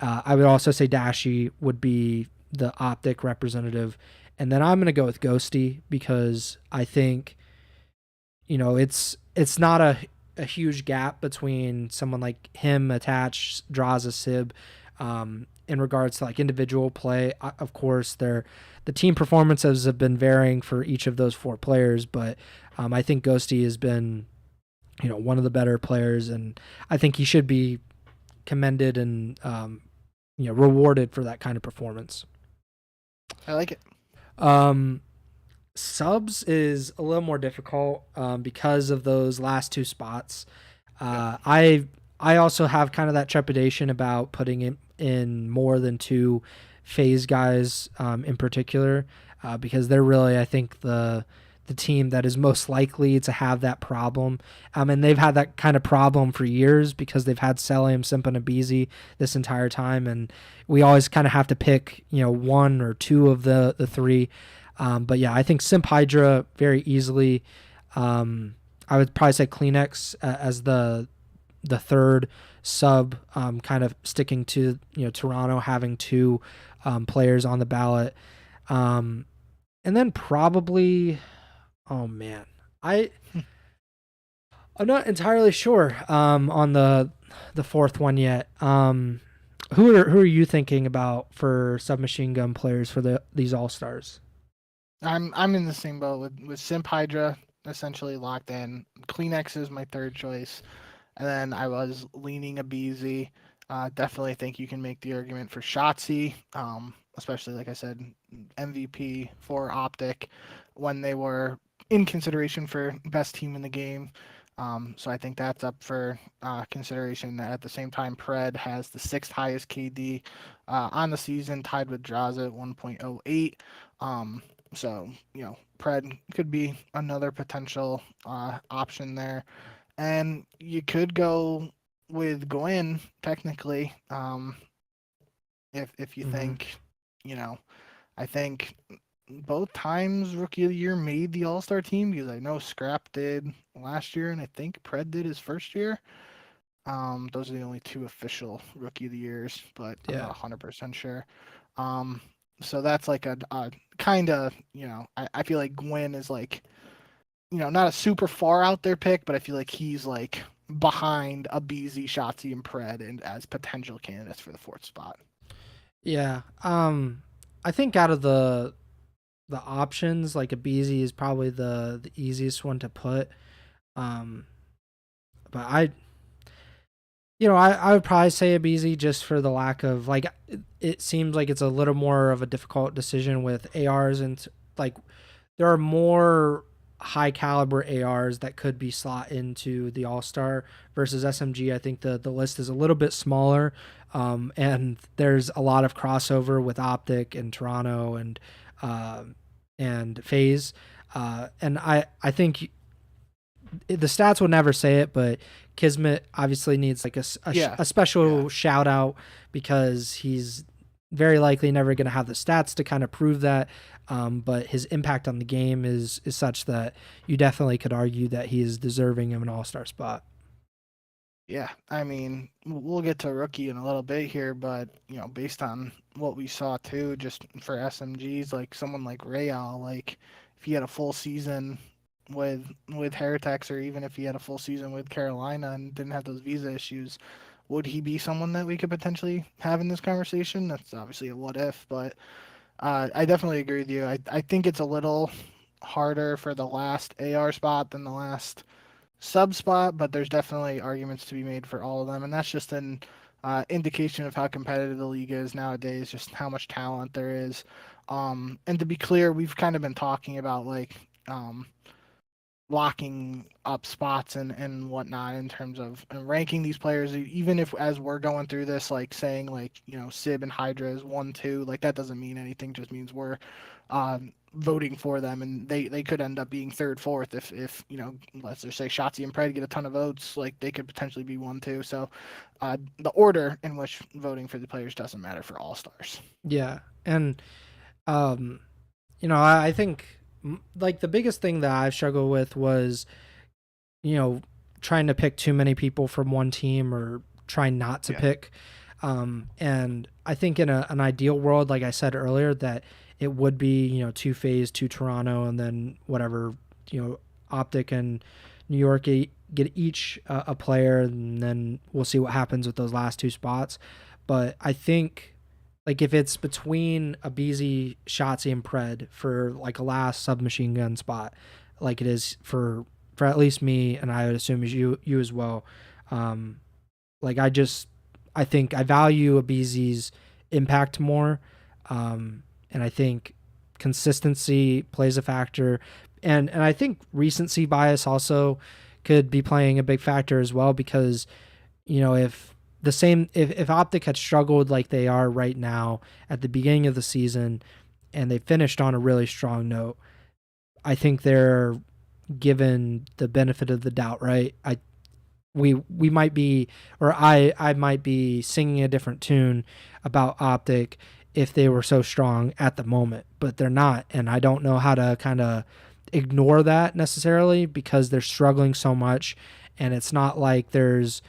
I would also say Dashi would be the Optic representative. And then I'm going to go with Ghosty because I think, it's not a huge gap between someone like him, Attach, Draza, Sib, in regards to individual play. Of course, the team performances have been varying for each of those 4 players, but I think Ghosty has been, one of the better players, and I think he should be commended and rewarded for that kind of performance. I like it. Subs is a little more difficult because of those last two spots. Yep. I also have kind of that trepidation about putting in more than two phase guys in particular because they're really, I think, the team that is most likely to have that problem. And they've had that kind of problem for years because they've had Selim, Simp, and Abizi this entire time, and we always kind of have to pick, one or two of the three. But yeah, I think Simp Hydra very easily. I would probably say Kleenex as the third sub, kind of sticking to Toronto having two players on the ballot, and then probably, oh man, I I'm not entirely sure on the fourth one yet. Who are you thinking about for submachine gun players for these all stars? I'm in the same boat with Simp Hydra essentially locked in. Kleenex is my third choice. And then I was leaning a BZ. Definitely think you can make the argument for Shotzi, especially like I said, MVP for Optic when they were in consideration for best team in the game. So I think that's up for consideration. At the same time, Pred has the sixth highest KD on the season, tied with Draza at 1.08. So Pred could be another potential option there. And you could go with Gwen technically, if you Mm-hmm. think, I think both times Rookie of the Year made the All Star team because I know Scrap did last year and I think Pred did his first year. Those are the only two official Rookie of the Years, but I'm not Yeah. 100% sure. Um, so that's like a kind of, I feel like Gwen is like not a super far out there pick, but I feel like he's like behind a BZ, Shotzi, and Pred and as potential candidates for the fourth spot. Yeah. I think out of the options, like a BZ is probably the easiest one to put. Um, but I would probably say a BZ just for the lack of like it seems like it's a little more of a difficult decision with ARs and like there are more high caliber ARs that could be slot into the All Star versus SMG. I think the list is a little bit smaller, and there's a lot of crossover with Optic and Toronto and Phase, and I think the stats would never say it, but Kismet obviously needs like Yeah, a special yeah, shout out because he's very likely never going to have the stats to kind of prove that. But his impact on the game is such that you definitely could argue that he is deserving of an all star spot. yeah. I mean, we'll get to rookie in a little bit here, but based on what we saw too, just for SMGs, like someone like Real, like if he had a full season with Heretics, or even if he had a full season with Carolina and didn't have those visa issues, would he be someone that we could potentially have in this conversation? That's obviously a what if, but I definitely agree with you. I think it's a little harder for the last AR spot than the last sub spot, but there's definitely arguments to be made for all of them, and that's just an indication of how competitive the league is nowadays, just how much talent there is. And to be clear, we've kind of been talking about like locking up spots and whatnot in terms of ranking these players, even if as we're going through this, like saying like Sib and Hydra is 1-2, like that doesn't mean anything, just means we're voting for them, and they could end up being third, fourth if let's just say Shotzi and Pred get a ton of votes, like they could potentially be 1-2. So the order in which voting for the players doesn't matter for all stars. Yeah, and um, I think like the biggest thing that I've struggled with was you know trying to pick too many people from one team or trying not to Yeah. pick. And I think in an ideal world, like I said earlier, that it would be two phase, two Toronto, and then whatever Optic and New York get each a player, and then we'll see what happens with those last two spots. But I think like if it's between a BZ, Shotzi, and Pred for like a last submachine gun spot, like it is for at least me, and I would assume as you as well. Um, like I think I value a BZ's impact more, and I think consistency plays a factor, and I think recency bias also could be playing a big factor as well, because if if Optic had struggled like they are right now at the beginning of the season and they finished on a really strong note, I think they're given the benefit of the doubt, right? We might be, or I might be singing a different tune about Optic if they were so strong at the moment, but they're not, and I don't know how to kind of ignore that necessarily, because they're struggling so much, and it's not like there's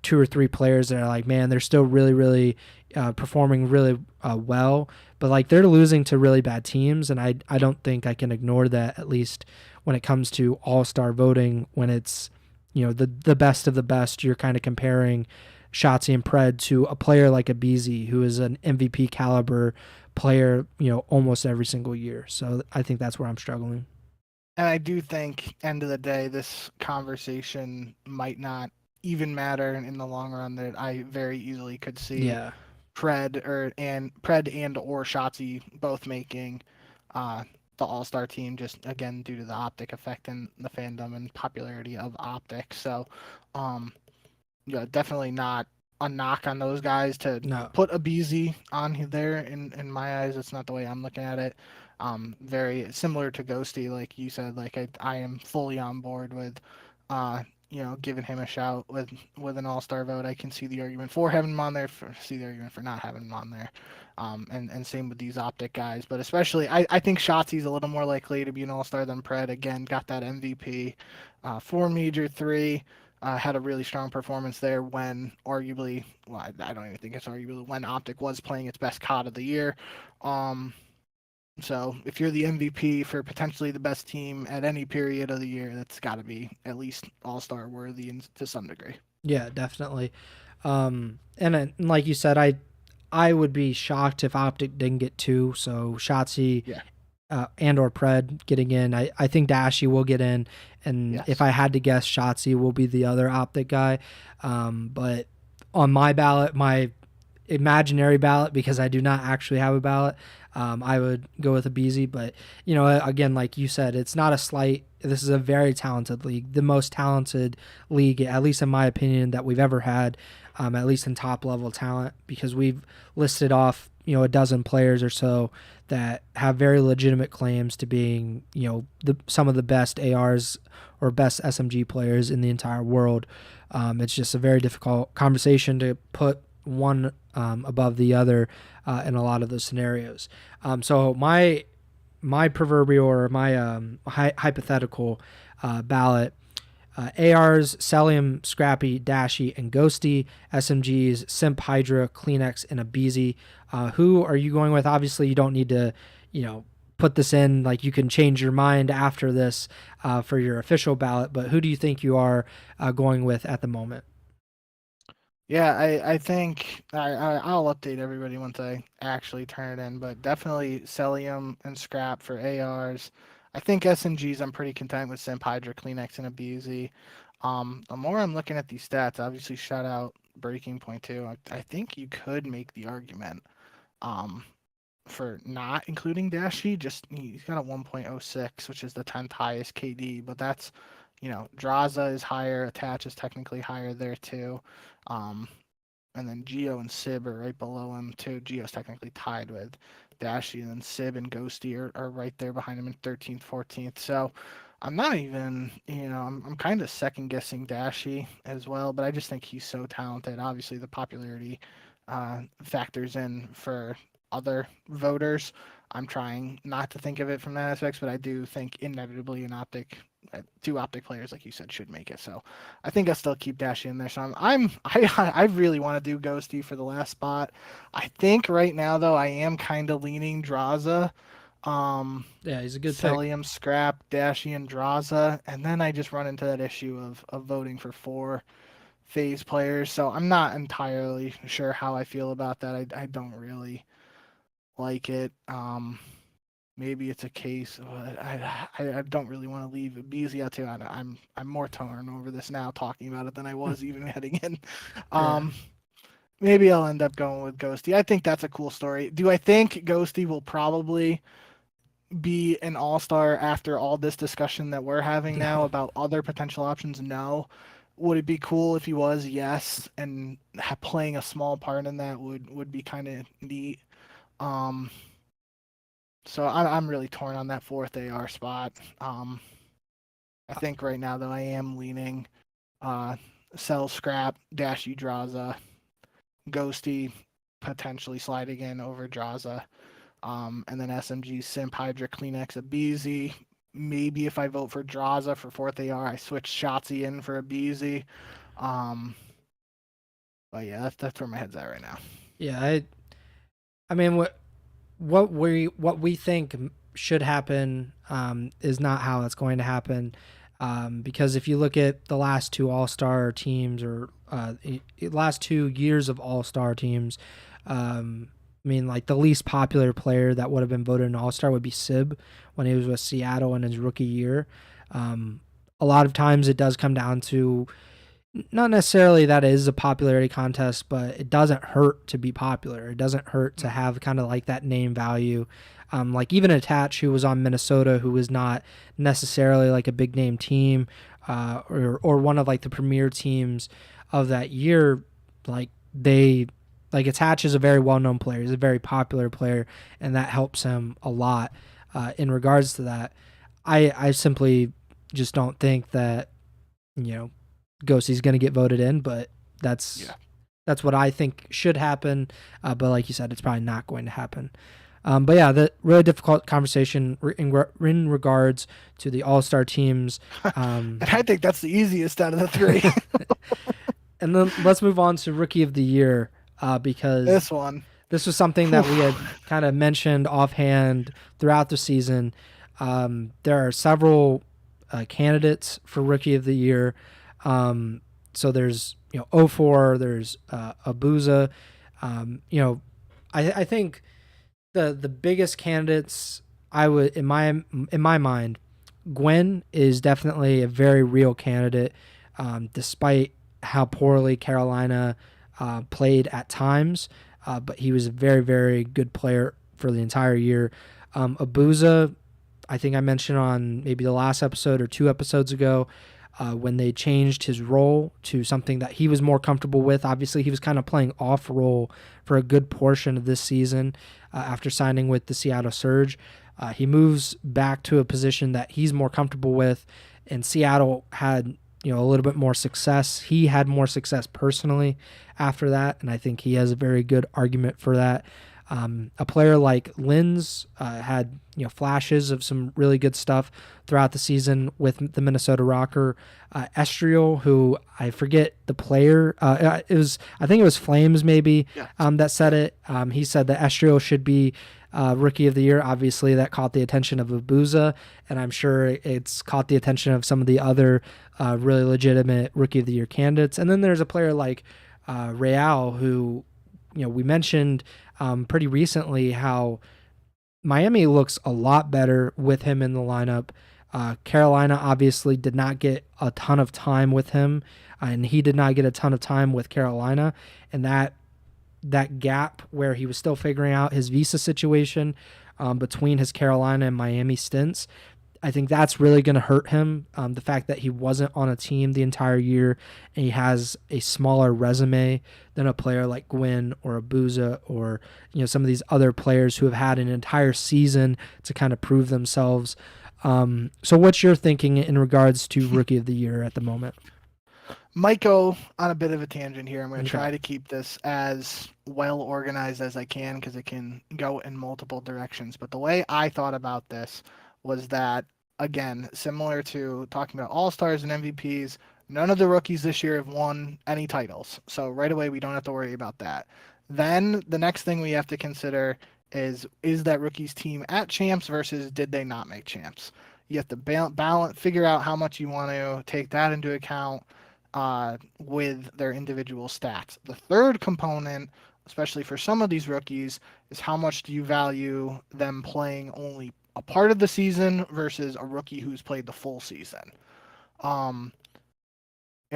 two or three players that are like, man, they're still really really performing really well, but like they're losing to really bad teams, and I don't think I can ignore that, at least when it comes to all-star voting, when it's the best of the best. You're kind of comparing Shotzi and Pred to a player like a Beezy, who is an MVP caliber player, almost every single year. So I think that's where I'm struggling. And I do think, end of the day, this conversation might not even matter in the long run. That I very easily could see Yeah. Pred and or Shotzi both making the All-Star team, just again due to the Optic effect and the fandom and popularity of Optic. So, definitely not a knock on those guys to No. put a BZ on there. In my eyes, it's not the way I'm looking at it. Very similar to Ghosty, like you said. Like I am fully on board with, giving him a shout with an All-Star vote. I can see the argument for having him on there, see the argument for not having him on there. And same with these Optic guys, but especially I think Shotzi's a little more likely to be an All-Star than Pred. Again, got that MVP, 4 Major 3, had a really strong performance there when arguably, well, I don't even think it's arguably, when Optic was playing its best COD of the year. So if you're the MVP for potentially the best team at any period of the year, that's got to be at least All-Star worthy to some degree. Yeah, definitely. And like you said, I would be shocked if Optic didn't get 2. So Shotzi, Yeah. And or Pred getting in. I think Dashy will get in, and Yes. if I had to guess, Shotzi will be the other Optic guy. But on my ballot, my imaginary ballot, because I do not actually have a ballot, I would go with a Beezy. But again, like you said, it's not a slight. This is a very talented league, the most talented league, at least in my opinion, that we've ever had, at least in top level talent, because we've listed off a dozen players or so that have very legitimate claims to being some of the best ARs or best SMG players in the entire world. It's just a very difficult conversation to put one above the other in a lot of those scenarios. So my proverbial, or my hypothetical ballot: ARs, Celium, Scrappy, Dashy, and Ghosty; SMGs, Simp, Hydra, Kleenex, and a Beezy. Who are you going with? Obviously, you don't need to, put this in. Like, you can change your mind after this for your official ballot. But who do you think you are going with at the moment? Yeah, I think I'll update everybody once I actually turn it in, but definitely Celium and Scrap for ARs. I think SMGs, I'm pretty content with Simp, Hydra, Kleenex, and a BZ. The more I'm looking at these stats, obviously shout out Breaking Point too. I think you could make the argument for not including Dashy. Just he's got a 1.06, which is the 10th highest KD, but that's Draza is higher, Attach is technically higher there too. And then Geo and Sib are right below him too. Geo's technically tied with Dashy, and then Sib and Ghosty are right there behind him in 13th, 14th. So I'm not even, I'm kind of second guessing Dashy as well, but I just think he's so talented. Obviously, the popularity factors in for other voters. I'm trying not to think of it from that aspect, but I do think inevitably an two Optic players, like you said, should make it. So I think I'll still keep Dashy in there. So I really want to do Ghosty for the last spot. I think right now though I am kind of leaning Draza. Yeah, he's a good Celium, Scrap, Dashy, and Draza, and then I just run into that issue of voting for 4 phase players. So I'm not entirely sure how I feel about that. I don't really like it. Maybe it's a case. I don't really want to leave Beasley out too. I'm more torn over this now talking about it than I was even heading in. Yeah. Maybe I'll end up going with Ghosty. I think that's a cool story. Do I think Ghosty will probably be an all-star after all this discussion that we're having now No. about other potential options? No. Would it be cool if he was? Yes. And playing a small part in that would be kind of neat. Um, so I'm really torn on that fourth AR spot. I think right now though I am leaning uh, sell scrap dash Draza, Ghosty potentially sliding in over Draza. And then SMG, Simp, Hydra, Kleenex, Abizi. Maybe if I vote for Draza for fourth AR, I switch Shotzi in for Abizi. Um, but yeah, that's where my head's at right now. Yeah, I mean, what we think should happen is not how it's going to happen. Because if you look at the last two All Star teams or last 2 years of All Star teams, I mean, like the least popular player that would have been voted an All Star would be Sib when he was with Seattle in his rookie year. Um, a lot of times it does come down to not necessarily that it is a popularity contest, but it doesn't hurt to be popular. It doesn't hurt to have kind of like that name value. Like even Attach, who was on Minnesota, who was not necessarily like a big name team, or one of like the premier teams of that year. Like they like Attach is a very well known player. He's a very popular player, and that helps him a lot in regards to that. I simply just don't think that you know Ghosty's going to get voted in, but that's Yeah. that's what I think should happen. But like you said, it's probably not going to happen. But yeah, the really difficult conversation in regards to the All Star teams. And I think that's the easiest out of the three. And then let's move on to Rookie of the Year because This one. this was something that we had kind of mentioned offhand throughout the season. There are several candidates for Rookie of the Year. So there's 04, there's Abuza. I think the biggest candidates I would in my mind, Gwen is definitely a very real candidate, despite how poorly Carolina played at times. But he was a very, very good player for the entire year. Abuza, I think I mentioned on maybe the last episode or 2 episodes ago, when they changed his role to something that he was more comfortable with. Obviously, he was kind of playing off role for a good portion of this season after signing with the Seattle Surge. He moves back to a position that he's more comfortable with, and Seattle had a little bit more success. He had more success personally after that, and I think he has a very good argument for that. A player like Linz had flashes of some really good stuff throughout the season with the Minnesota Rocker. Estriel, who I forget the player, I think it was Flames maybe that said it. He said that Estriel should be Rookie of the Year. Obviously, that caught the attention of Abuza, and I'm sure it's caught the attention of some of the other really legitimate Rookie of the Year candidates. And then there's a player like Real, who we mentioned pretty recently how Miami looks a lot better with him in the lineup. Carolina obviously did not get a ton of time with him, and he did not get a ton of time with Carolina. And that gap where he was still figuring out his visa situation between his Carolina and Miami stints, I think that's really going to hurt him. The fact that he wasn't on a team the entire year and he has a smaller resume than a player like Gwyn or Abuza or some of these other players who have had an entire season to kind of prove themselves. So what's your thinking in regards to Rookie of the Year at the moment? Might go on a bit of a tangent here. I'm going to try to keep this as well organized as I can because it can go in multiple directions. But the way I thought about this was that, again, similar to talking about All-Stars and MVPs, none of the rookies this year have won any titles. So right away, we don't have to worry about that. Then the next thing we have to consider is that rookie's team at champs versus did they not make champs? You have to balance, figure out how much you want to take that into account with their individual stats. The third component, especially for some of these rookies, is how much do you value them playing only a part of the season versus a rookie who's played the full season. In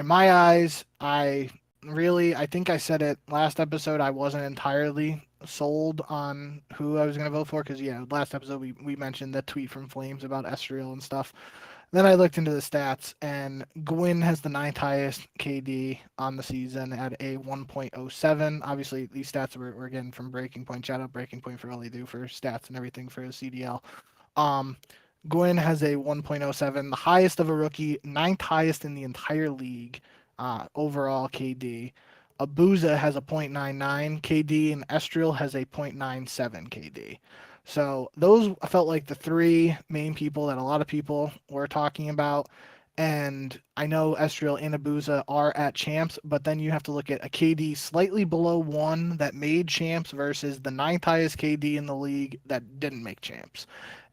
my eyes, I really, I think I said it last episode. I wasn't entirely sold on who I was going to vote for because, yeah, last episode we mentioned the tweet from Flames about Estriel and stuff. Then I looked into the stats, and Gwyn has the ninth highest KD on the season at a 1.07. Obviously, these stats we're getting from Breaking Point. Shout out Breaking Point for all they do for stats and everything for his CDL. Um, Gwyn has a 1.07, the highest of a rookie, ninth highest in the entire league overall KD. Abuza has a 0.99 KD, and Estriel has a 0.97 KD. So those felt like the three main people that a lot of people were talking about. And I know Estriel and Abuza are at champs, but then you have to look at a KD slightly below one that made champs versus the ninth highest KD in the league that didn't make champs.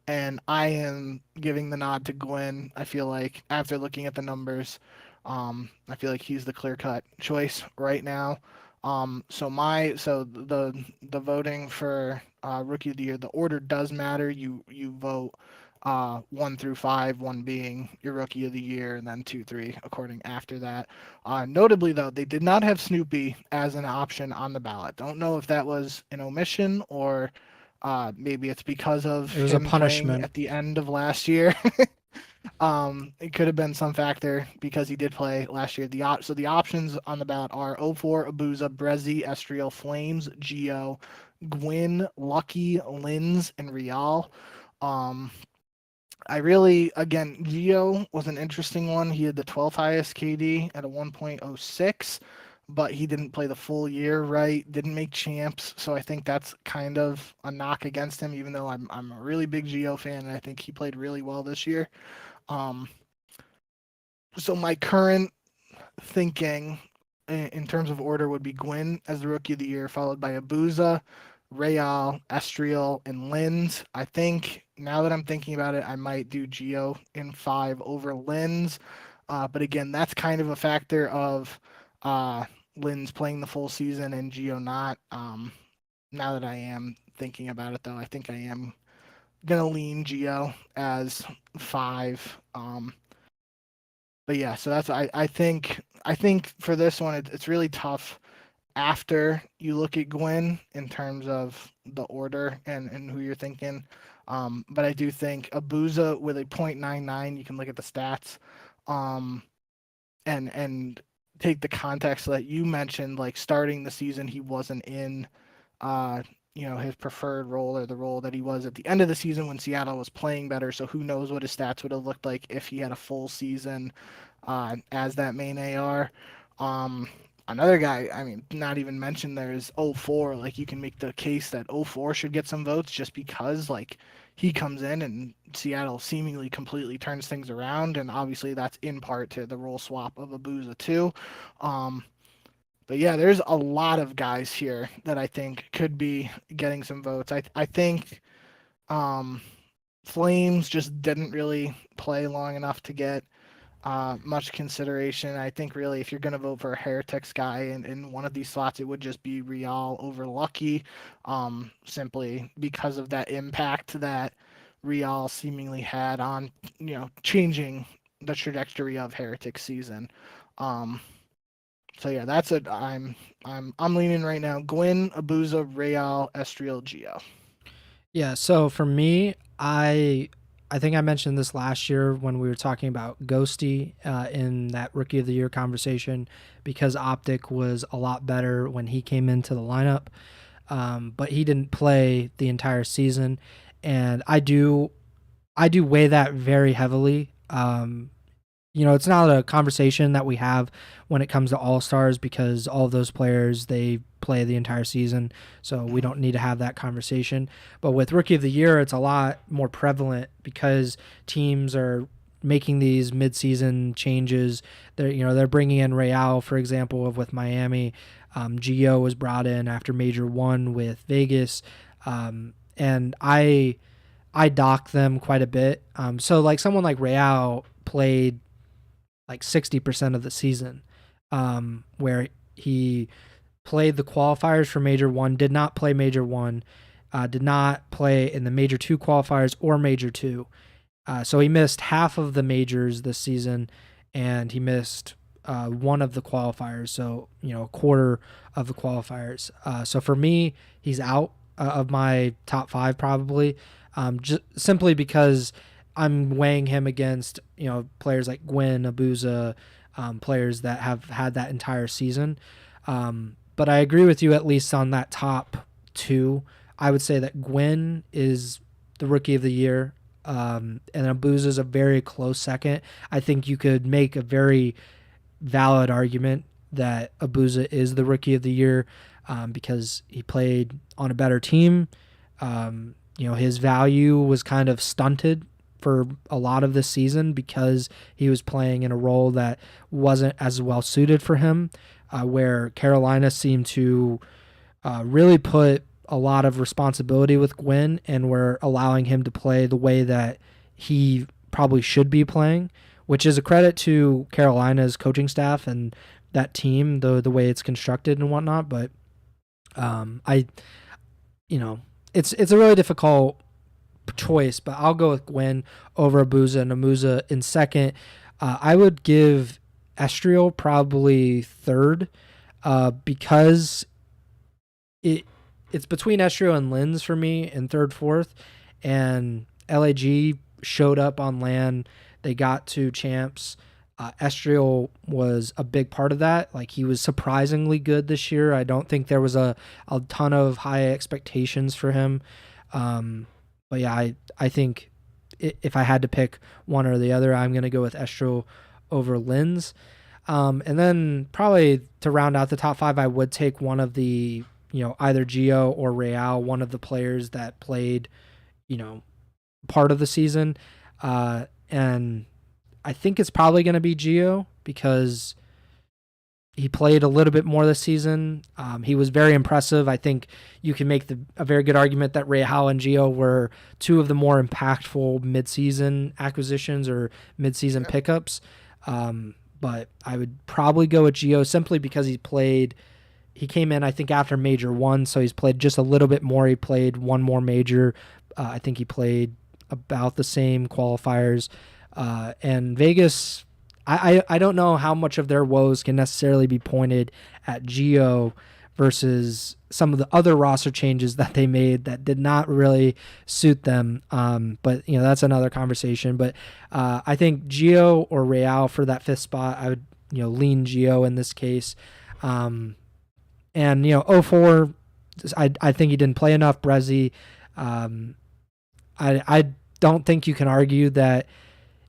And I am giving the nod to Gwyn. I feel like after looking at the numbers, I feel like he's the clear-cut choice right now. So the voting for rookie of the year, the order does matter. You vote 1 through 5, one being your rookie of the year, and then 2, 3 according after that. Notably, though, they did not have Snoopy as an option on the ballot. Don't know if that was an omission or maybe it's because of It was a him playing punishment. at the end of last year. It could have been some factor because he did play last year. So the options on the ballot are 04, Abuza, Brezzy, Estriel, Flames, Geo, Gwyn, Lucky, Linz, and Rial. Um, I really, again, Geo was an interesting one. He had the 12th highest KD at a 1.06, but he didn't play the full year, right? Didn't make champs, so I think that's kind of a knock against him. Even though I'm a really big Geo fan, and I think he played really well this year. Um, so my current thinking in terms of order would be Gwyn as the rookie of the year, followed by Abuza, Real, Estriel, and Linz. I think now that I'm thinking about it, I might do Geo in 5 over Linz. But again, that's kind of a factor of Linz playing the full season and Geo not. Now that I am thinking about it, though, I think I am gonna lean Geo as 5. But yeah, so that's I think for this one it's really tough after you look at Gwyn in terms of the order and who you're thinking. But I do think Abuza with a 0.99, you can look at the stats, um, and take the context that you mentioned, like starting the season he wasn't in uh his preferred role or the role that he was at the end of the season when Seattle was playing better. So who knows what his stats would have looked like if he had a full season as that main AR. Um, Another guy, I mean, not even mentioned there is 04. Like you can make the case that 04 should get some votes just because like he comes in and Seattle seemingly completely turns things around, and obviously that's in part to the role swap of Abuza too. Um, but yeah, there's a lot of guys here that I think could be getting some votes. I think um, Flames just didn't really play long enough to get much consideration. I think really if you're going to vote for a Heretics guy in one of these slots, it would just be Real over Lucky, simply because of that impact that Real seemingly had on changing the trajectory of Heretics season. Um, so yeah, that's it. I'm leaning right now. Gwyn, Abuza, Real, Estriel, Geo. Yeah, so for me, I think I mentioned this last year when we were talking about Ghosty in that Rookie of the Year conversation because Optic was a lot better when he came into the lineup, but he didn't play the entire season, and I do weigh that very heavily. It's not a conversation that we have when it comes to all stars because all of those players they play the entire season, so we don't need to have that conversation. But with Rookie of the Year, it's a lot more prevalent because teams are making these mid-season changes. They're bringing in Real, for example, with Miami. Gio was brought in after Major 1 with Vegas, and I dock them quite a bit. So like someone like Real played like 60% of the season, where he played the qualifiers for Major 1, did not play Major 1, did not play in the Major 2 qualifiers or Major 2. So he missed half of the majors this season, and he missed one of the qualifiers, so a quarter of the qualifiers. So for me, he's out of my top five probably, just simply because I'm weighing him against players like Gwyn, Abuza, players that have had that entire season. But I agree with you at least on that top two. I would say that Gwyn is the rookie of the year, and Abuza is a very close second. I think you could make a very valid argument that Abuza is the rookie of the year, because he played on a better team. His value was kind of stunted for a lot of this season because he was playing in a role that wasn't as well suited for him, where Carolina seemed to really put a lot of responsibility with Gwyn and were allowing him to play the way that he probably should be playing, which is a credit to Carolina's coaching staff and that team, the way it's constructed and whatnot. But it's a really difficult choice, but I'll go with Gwyn over Abuza and Amuza in second. I would give Estriel probably third, because it's between Estriel and Linz for me in third, fourth, and LAG showed up on land. They got to champs. Estriel was a big part of that. Like, he was surprisingly good this year. I don't think there was a ton of high expectations for him. But yeah, I think if I had to pick one or the other, I'm going to go with Estriel over Linz. And then probably to round out the top five, I would take one of the, either Gio or Real, one of the players that played, part of the season. And I think it's probably going to be Gio because he played a little bit more this season. He was very impressive. I think you can make a very good argument that Real and Gio were two of the more impactful midseason acquisitions or midseason pickups. But I would probably go with Gio simply because he came in, I think, after Major 1, so he's played just a little bit more. He played one more Major. I think he played about the same qualifiers. And Vegas, I don't know how much of their woes can necessarily be pointed at Gio versus some of the other roster changes that they made that did not really suit them. But that's another conversation. But I think Gio or Real for that fifth spot. I would lean Gio in this case. And 04, I think he didn't play enough. Brezzi, I don't think you can argue that.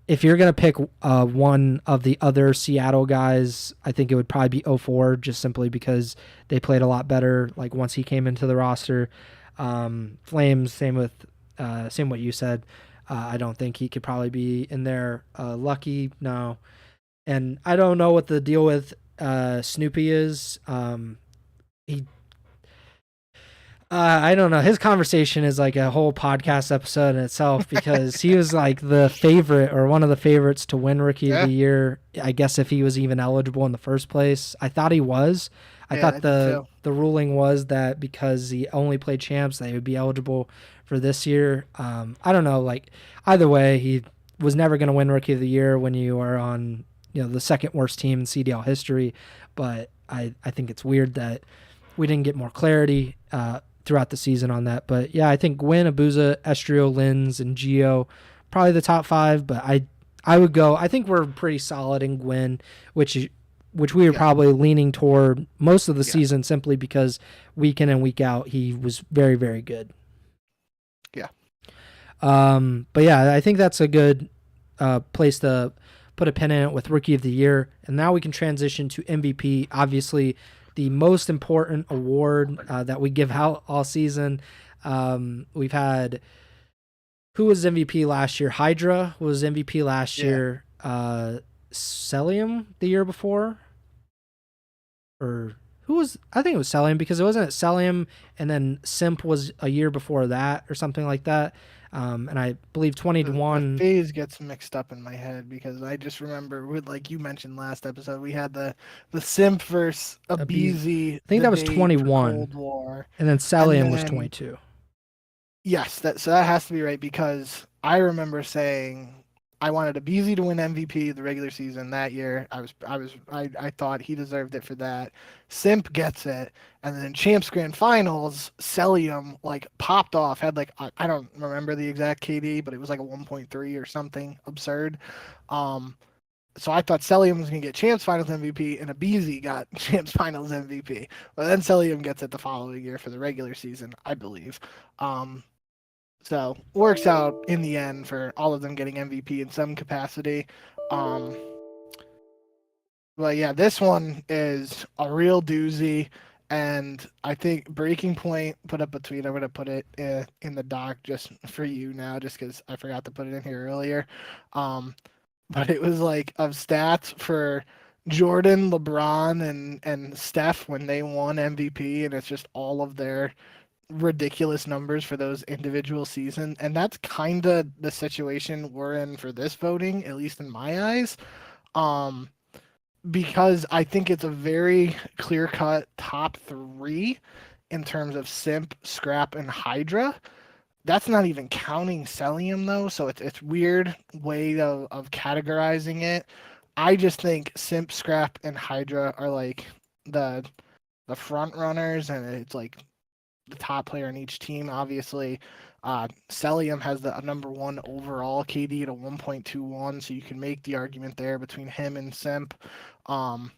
If you're going to pick one of the other Seattle guys, I think it would probably be 04, just simply because they played a lot better like once he came into the roster. Flames, same what you said. I don't think he could probably be in there. Lucky, no. And I don't know what the deal with Snoopy is. I don't know. His conversation is like a whole podcast episode in itself because he was like the favorite or one of the favorites to win Rookie of the Year. I guess if he was even eligible in the first place. I thought he was. I thought the ruling was that because he only played champs, that he would be eligible for this year. I don't know. Like, either way, he was never going to win Rookie of the Year when you are on the second worst team in CDL history. But I think it's weird that we didn't get more clarity throughout the season on that. But yeah, I think Gwyn, Abuza, Estriel, Linz, and Gio, probably the top five. But I would go. I think we're pretty solid in Gwyn, which we were probably leaning toward most of the season simply because week in and week out he was very, very good. Yeah. But yeah, I think that's a good place to put a pin in it with Rookie of the Year. And now we can transition to MVP. Obviously, the most important award that we give out all season. We've had, who was MVP last year? Hydra was MVP last year. Celium the year before? Or who was, I think it was Celium because it wasn't Celium and then Simp was a year before that or something like that. And I believe 20-1. The phase gets mixed up in my head because I just remember, like you mentioned last episode, we had the Simp versus Abizi. I think that was 21. Cold War. And then Celium was 22. Yes, so that has to be right because I remember saying I wanted Abizi to win MVP the regular season that year. I thought he deserved it for that. Simp gets it, and then Champs Grand Finals, Celium like popped off. Had like I don't remember the exact KD, but it was like a 1.3 or something absurd. Um, so I thought Celium was gonna get Champs Finals MVP, and Abizi got Champs Finals MVP. But then Celium gets it the following year for the regular season, I believe. Um, so works out in the end for all of them getting MVP in some capacity. Um, but yeah, this one is a real doozy. And I think Breaking Point put up a tweet. I'm going to put it in the doc just for you now, just because I forgot to put it in here earlier. But it was like of stats for Jordan, LeBron, and Steph when they won MVP, and it's just all of their ridiculous numbers for those individual seasons, and that's kind of the situation we're in for this voting, at least in my eyes. Um, because I think it's a very clear-cut top three in terms of Simp, Scrap, and Hydra. That's not even counting Celium though, so it's weird way of categorizing it. I just think Simp, Scrap, and Hydra are like the the front runners, and it's like the top player in each team. Obviously, Celium has the number one overall KD at a 1.21, so you can make the argument there between him and Simp. Um,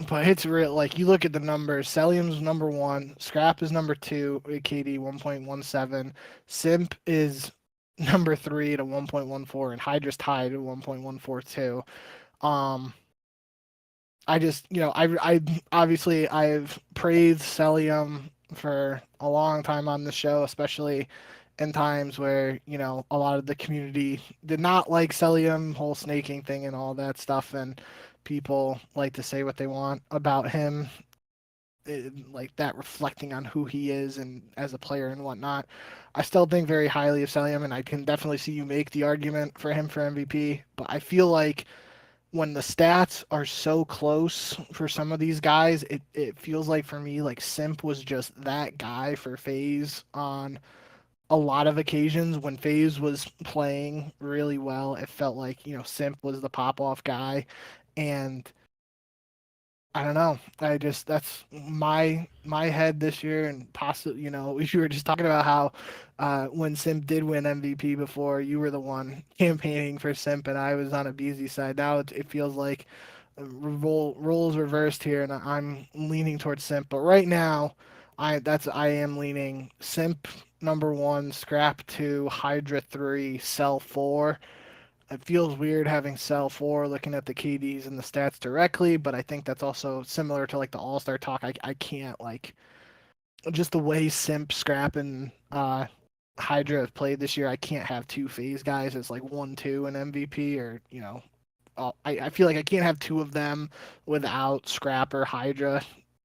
but it's real. Like you look at the numbers, Celium's number one, Scrap is number two at KD 1.17, Simp is number three at a 1.14, and Hydra's tied at 1.142. Um, I just, I obviously I've praised Celium for a long time on the show, especially in times where, a lot of the community did not like Celium, whole snaking thing and all that stuff, and people like to say what they want about him, like that reflecting on who he is and as a player and whatnot. I still think very highly of Celium, and I can definitely see you make the argument for him for MVP, but I feel like when the stats are so close for some of these guys, it feels like for me, like Simp was just that guy for FaZe on a lot of occasions. When FaZe was playing really well, it felt like, Simp was the pop off guy. And I don't know. That's my head this year, and possibly, we were just talking about how when Simp did win MVP before, you were the one campaigning for Simp, and I was on a BZ side. Now it feels like roles reversed here, and I'm leaning towards Simp. But right now, I am leaning Simp number one, Scrap two, Hydra three, Cell four. It feels weird having Cell 4 looking at the KDs and the stats directly, but I think that's also similar to like the All Star talk. I can't like just the way Simp, Scrap, and Hydra have played this year. I can't have two FaZe guys as like 1-2 and MVP, or I feel like I can't have two of them without Scrap or Hydra,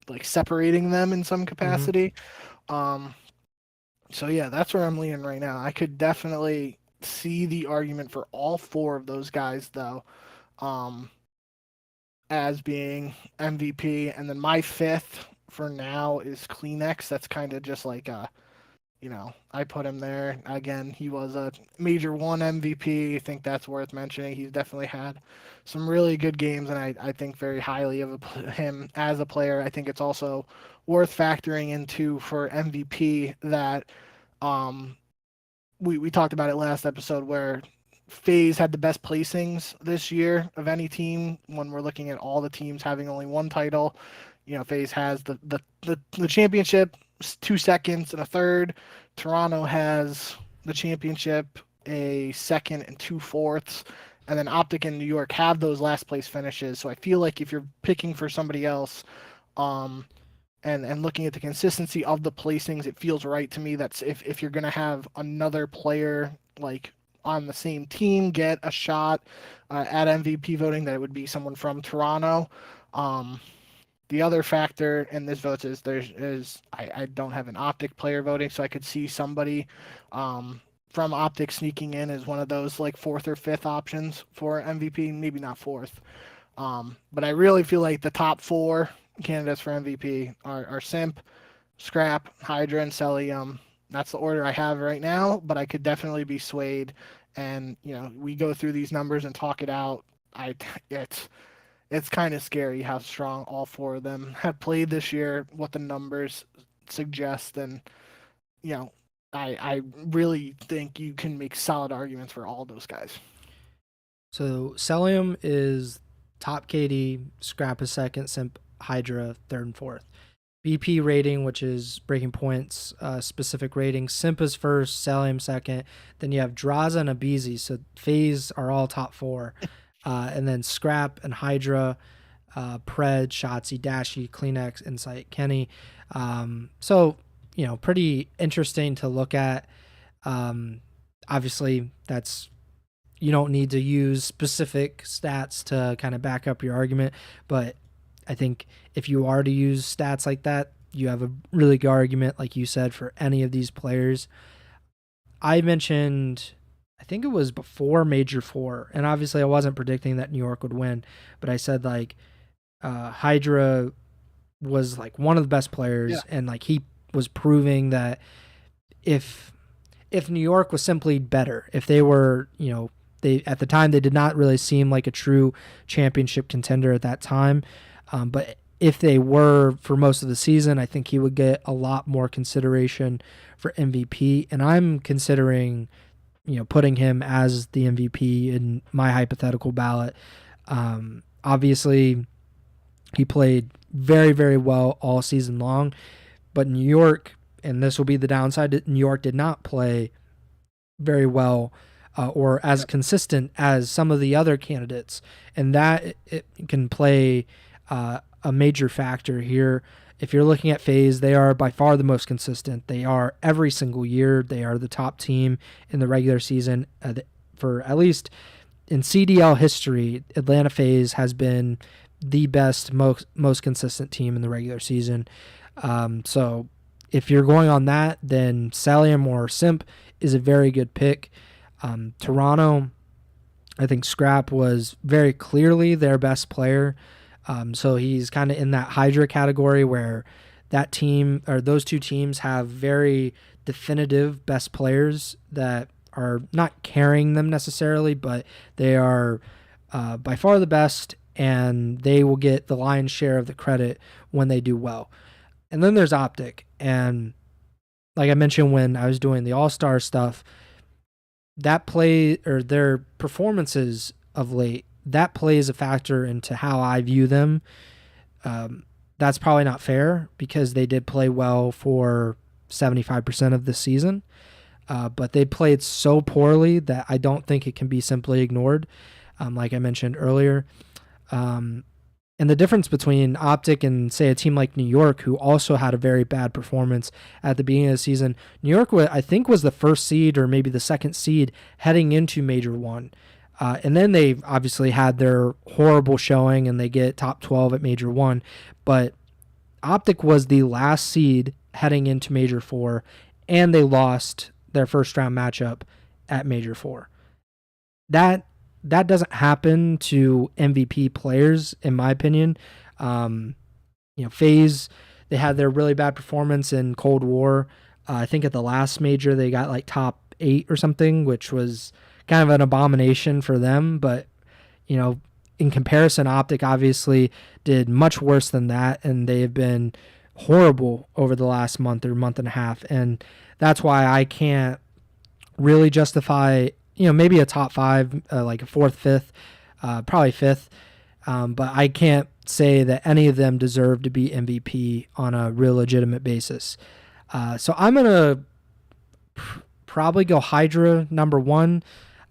like separating them in some Mm-hmm. capacity. Um, so yeah, that's where I'm leaning right now. I could definitely see the argument for all four of those guys though, um, as being MVP. And then my fifth for now is Kleenex. That's kind of just like I put him there. Again, he was a major one MVP. I think that's worth mentioning. He's definitely had some really good games, and I think very highly of him as a player. I think it's also worth factoring into for MVP that um, we talked about it last episode where FaZe had the best placings this year of any team when we're looking at all the teams having only one title. FaZe has the championship, 2 seconds and a third. Toronto has the championship, a second and 2/4. And then Optic and New York have those last place finishes. So I feel like if you're picking for somebody else, um, and looking at the consistency of the placings, it feels right to me that if you're going to have another player like on the same team get a shot at MVP voting, that it would be someone from Toronto. Um, the other factor in this vote is I don't have an Optic player voting, so I could see somebody from Optic sneaking in as one of those like fourth or fifth options for MVP, maybe not fourth. But I really feel like the top four candidates for MVP are Simp, Scrap, Hydra, and Celium. That's the order I have right now, but I could definitely be swayed and we go through these numbers and talk it out. It's kind of scary how strong all four of them have played this year, what the numbers suggest, and I really think you can make solid arguments for all those guys. So Celium is top KD, Scrap is second, Simp, Hydra third and fourth. BP rating, which is breaking points, specific rating. Simp is first, Celium second. Then you have Draza and Abizi. So FaZe are all top four. And then Scrap and Hydra, Pred, Shotzi, Dashy, Kleenex, Insight, Kenny. So, pretty interesting to look at. Obviously, you don't need to use specific stats to kind of back up your argument, but I think if you are to use stats like that, you have a really good argument, like you said, for any of these players. I mentioned, I think it was before Major 4, and obviously I wasn't predicting that New York would win, but I said Hydra was one of the best players, and he was proving that if New York was simply better, if they were, they at the time they did not really seem like a true championship contender at that time. But if they were for most of the season, I think he would get a lot more consideration for MVP. And I'm considering, putting him as the MVP in my hypothetical ballot. Obviously, he played very, very well all season long. But New York, and this will be the downside, New York did not play very well or as consistent as some of the other candidates. And that it can play a major factor here. If you're looking at FaZe, they are by far the most consistent. They are every single year. They are the top team in the regular season. For at least in CDL history, Atlanta FaZe has been the best, most consistent team in the regular season. So if you're going on that, then Celium or Simp is a very good pick. Toronto, I think Scrap was very clearly their best player. So he's kind of in that Hydra category where that team or those two teams have very definitive best players that are not carrying them necessarily, but they are by far the best, and they will get the lion's share of the credit when they do well. And then there's Optic, and like I mentioned when I was doing the All-Star stuff, that play or their performances of late, that plays a factor into how I view them. That's probably not fair because they did play well for 75% of the season, but they played so poorly that I don't think it can be simply ignored, like I mentioned earlier. And the difference between Optic and, say, a team like New York, who also had a very bad performance at the beginning of the season, New York, I think, was the first seed or maybe the second seed heading into Major 1. And then they obviously had their horrible showing and they get top 12 at Major 1. But Optic was the last seed heading into Major 4, and they lost their first round matchup at Major 4. That doesn't happen to MVP players, in my opinion. FaZe, they had their really bad performance in Cold War. I think at the last major they got top 8 or something, which was kind of an abomination for them. But, in comparison, Optic obviously did much worse than that, and they have been horrible over the last month or month and a half. And that's why I can't really justify maybe a top 5, like a 4th, 5th, probably 5th. But I can't say that any of them deserve to be MVP on a real legitimate basis. So I'm going to probably go Hydra number 1.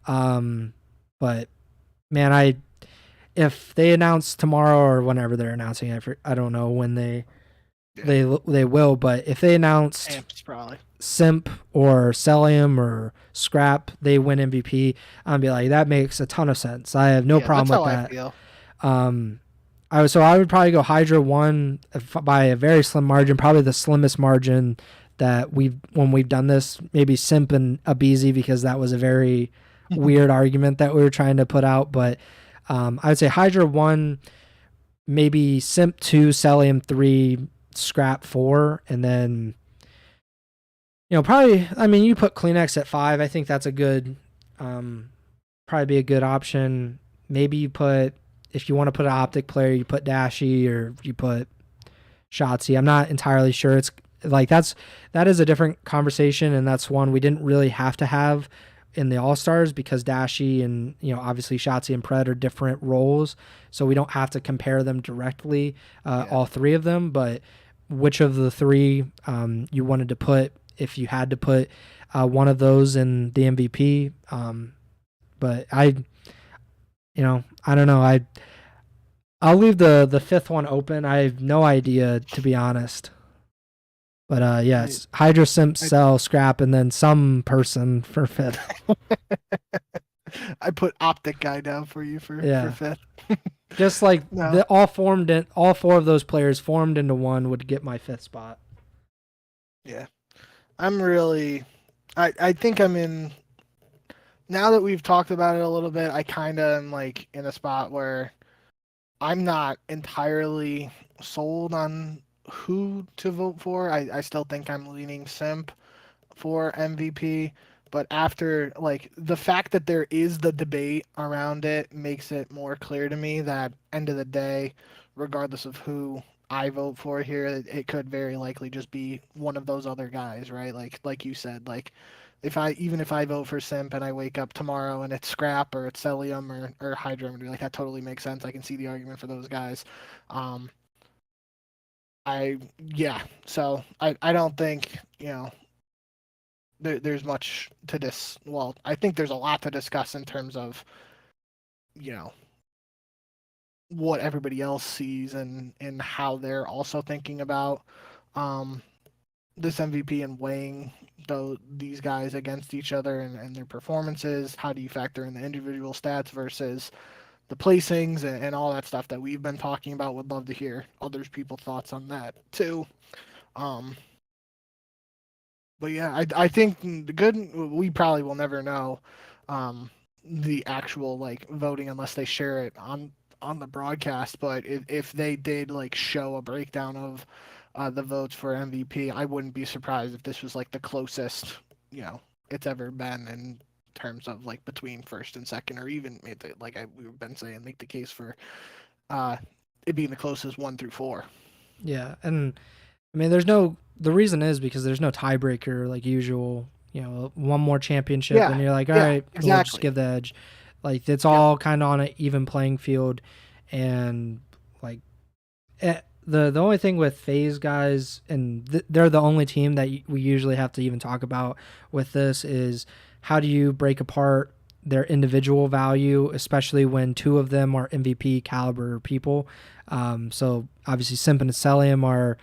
But man, if they announce tomorrow or whenever they're announcing it, I don't know when they will, but if they announced Simp or Celium or Scrap, they win MVP, I'd be like, that makes a ton of sense. I have no problem with that. I would probably go Hydra 1 by a very slim margin, probably the slimmest margin that when we've done this. Maybe Simp and Abizi, because that was a very weird argument that we were trying to put out. But I would say Hydra 1, maybe Simp 2, Celium 3, Scrap 4, and then probably, you put Kleenex at 5. I think that's a good probably be a good option. Maybe you put, if you want to put an optic player, you put Dashy or you put Shotzi. I'm not entirely sure. It's like that is a different conversation, and that's one we didn't really have to have in the All-Stars because Dashy and, obviously Shotzi and Pred are different roles, so we don't have to compare them directly, all three of them, but which of the three you wanted to put, if you had to put one of those in the MVP. But I don't know. I'll leave the fifth one open. I have no idea, to be honest. But yes, Hydra, Simp, Cell, Scrap, and then some person for fifth. I put Optic Guy down for you for fifth. Just like all four of those players formed into one would get my fifth spot. Yeah. I think I'm in, now that we've talked about it a little bit, I kind of am like in a spot where I'm not entirely sold on who to vote for. I still think I'm leaning Simp for MVP, but after like the fact that there is the debate around it makes it more clear to me that end of the day, regardless of who I vote for here, it could very likely just be one of those other guys, right? Like you said, like if I vote for Simp and I wake up tomorrow and it's Scrap or it's Celium or Hydra, I'm gonna be like, that totally makes sense. I can see the argument for those guys. So I don't think, there's much to this. Well, I think there's a lot to discuss in terms of, what everybody else sees and how they're also thinking about this MVP and weighing these guys against each other and their performances. How do you factor in the individual stats versus the placings and all that stuff that we've been talking about? Would love to hear other people's thoughts on that too. But yeah, I think we probably will never know the actual like voting unless they share it on the broadcast. But if they did like show a breakdown of the votes for MVP, I wouldn't be surprised if this was like the closest it's ever been in terms of like between first and second, or even like we've been saying, make the case for it being the closest 1 through 4. Yeah, and I mean, the reason is because there's no tiebreaker like usual. One more championship, and you're like, all right, exactly. We'll just give the edge. Like it's all kind of on an even playing field, and like the only thing with FaZe guys, and they're the only team that we usually have to even talk about with this, is how do you break apart their individual value, especially when two of them are MVP caliber people. So obviously Simp and Celium are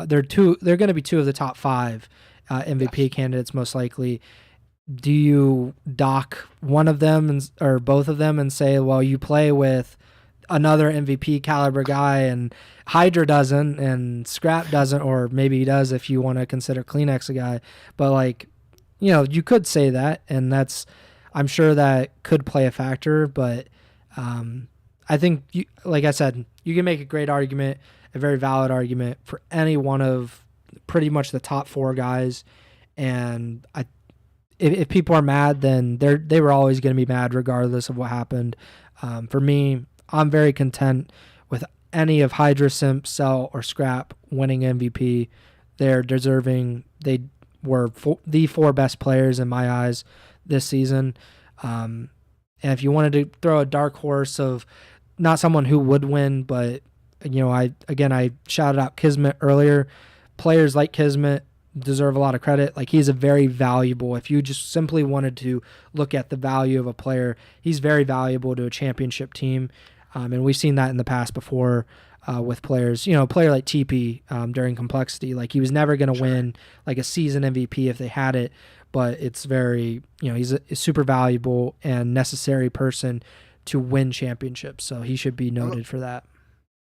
they're going to be two of the top 5 MVP candidates most likely. Do you dock one of them or both of them and say, well, you play with another MVP caliber guy and Hydra doesn't and Scrap doesn't, or maybe he does if you want to consider Kleenex a guy, but like, you could say that, and I'm sure that could play a factor, but I think, like I said, you can make a great argument, a very valid argument for any one of pretty much the top 4 guys, and if people are mad, then they were always going to be mad regardless of what happened. For me, I'm very content with any of Hydra, Simp, Cell, or Scrap winning MVP. They're deserving. They were the 4 best players in my eyes this season. And if you wanted to throw a dark horse of not someone who would win, but I shouted out Kismet earlier. Players like Kismet deserve a lot of credit. Like he's a very valuable, if you just simply wanted to look at the value of a player, he's very valuable to a championship team. And we've seen that in the past before with players, a player like TP during Complexity, like he was never going to win like a season MVP if they had it, but it's very, he's a super valuable and necessary person to win championships. So he should be noted for that.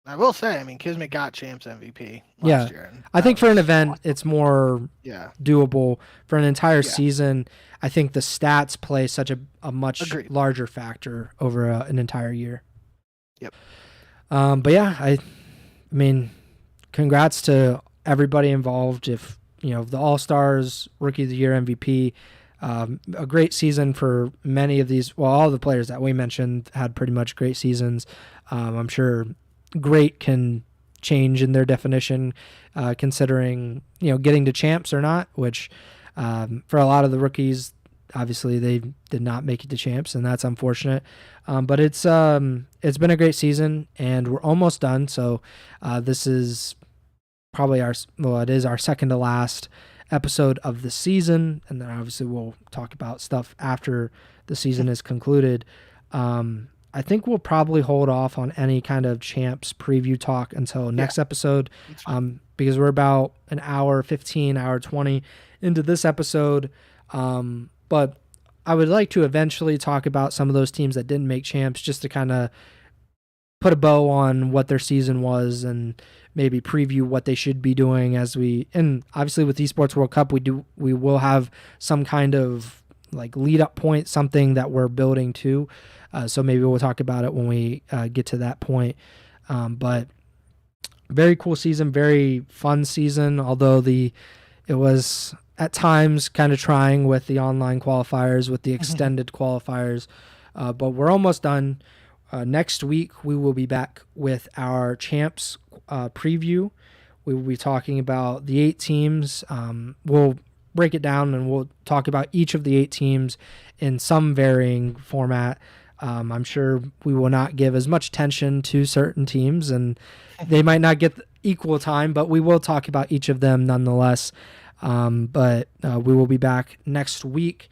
I will say, Kismet got Champs MVP last year. I think for an event, it's more doable. For an entire season, I think the stats play such a much larger factor over an entire year. Yep. But yeah, I mean, congrats to everybody involved. If the All-Stars, Rookie of the Year, MVP, A great season for many of these. Well, all the players that we mentioned had pretty much great seasons. I'm sure great can change in their definition, considering getting to champs or not. Which for a lot of the rookies, obviously they did not make it to champs, and that's unfortunate. But it's been a great season, and we're almost done. So this is probably it is our second to last episode of the season, and then obviously we'll talk about stuff after the season is concluded. I think we'll probably hold off on any kind of champs preview talk until next episode, because we're about an hour 15, hour 20 into this episode. But I would like to eventually talk about some of those teams that didn't make champs, just to kind of put a bow on what their season was and maybe preview what they should be doing and obviously with Esports World Cup, we will have some kind of like lead up point, something that we're building to. So maybe we'll talk about it when we get to that point. But very cool season, very fun season, although it was at times kind of trying with the online qualifiers, with the extended qualifiers. But we're almost done. Next week, we will be back with our champs preview. We will be talking about the 8 teams. We'll break it down and we'll talk about each of the 8 teams in some varying format. I'm sure we will not give as much attention to certain teams, and they might not get equal time, but we will talk about each of them nonetheless. But we will be back next week.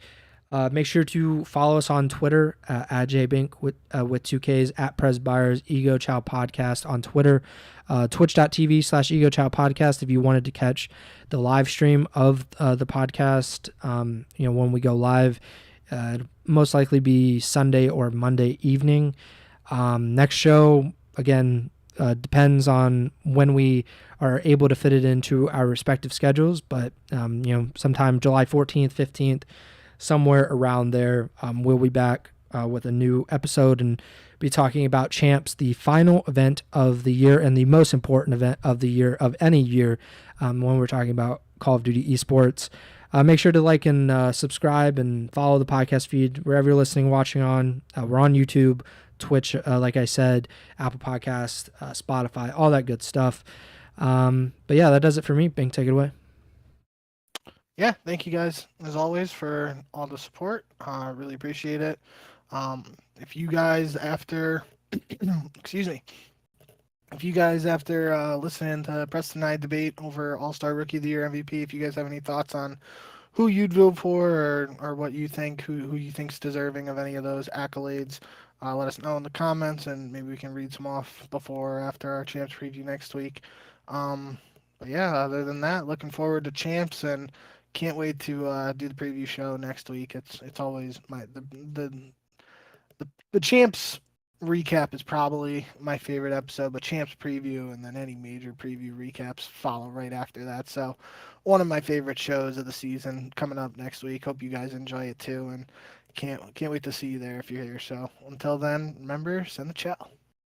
Make sure to follow us on Twitter at jbink with 2Ks, at Preston Byers, Ego Chall Podcast on Twitter, twitch.tv/Ego Chall Podcast if you wanted to catch the live stream of the podcast. When we go live, most likely be Sunday or Monday evening. Next show, again, depends on when we are able to fit it into our respective schedules, but sometime July 14th, 15th, somewhere around there, we'll be back with a new episode and be talking about champs, the final event of the year and the most important event of the year, of any year, when we're talking about Call of Duty esports. Make sure to like and subscribe and follow the podcast feed wherever you're listening, watching on. We're on YouTube, Twitch, like I said, Apple Podcast, Spotify, all that good stuff. But yeah, that does it for me. Bink, take it away. Yeah, thank you guys, as always, for all the support. I really appreciate it. If you guys after, excuse me, if you guys after listening to Preston and I debate over All-Star Rookie of the Year MVP, if you guys have any thoughts on who you'd vote for or what you think, who you think's deserving of any of those accolades, let us know in the comments, and maybe we can read some off before or after our champs preview next week. But yeah, other than that, looking forward to champs and can't wait to do the preview show next week. It's always the champs recap is probably my favorite episode, but champs preview and then any major preview recaps follow right after that. So one of my favorite shows of the season coming up next week. Hope you guys enjoy it too, and can't wait to see you there if you're here. So until then, remember, send the chow.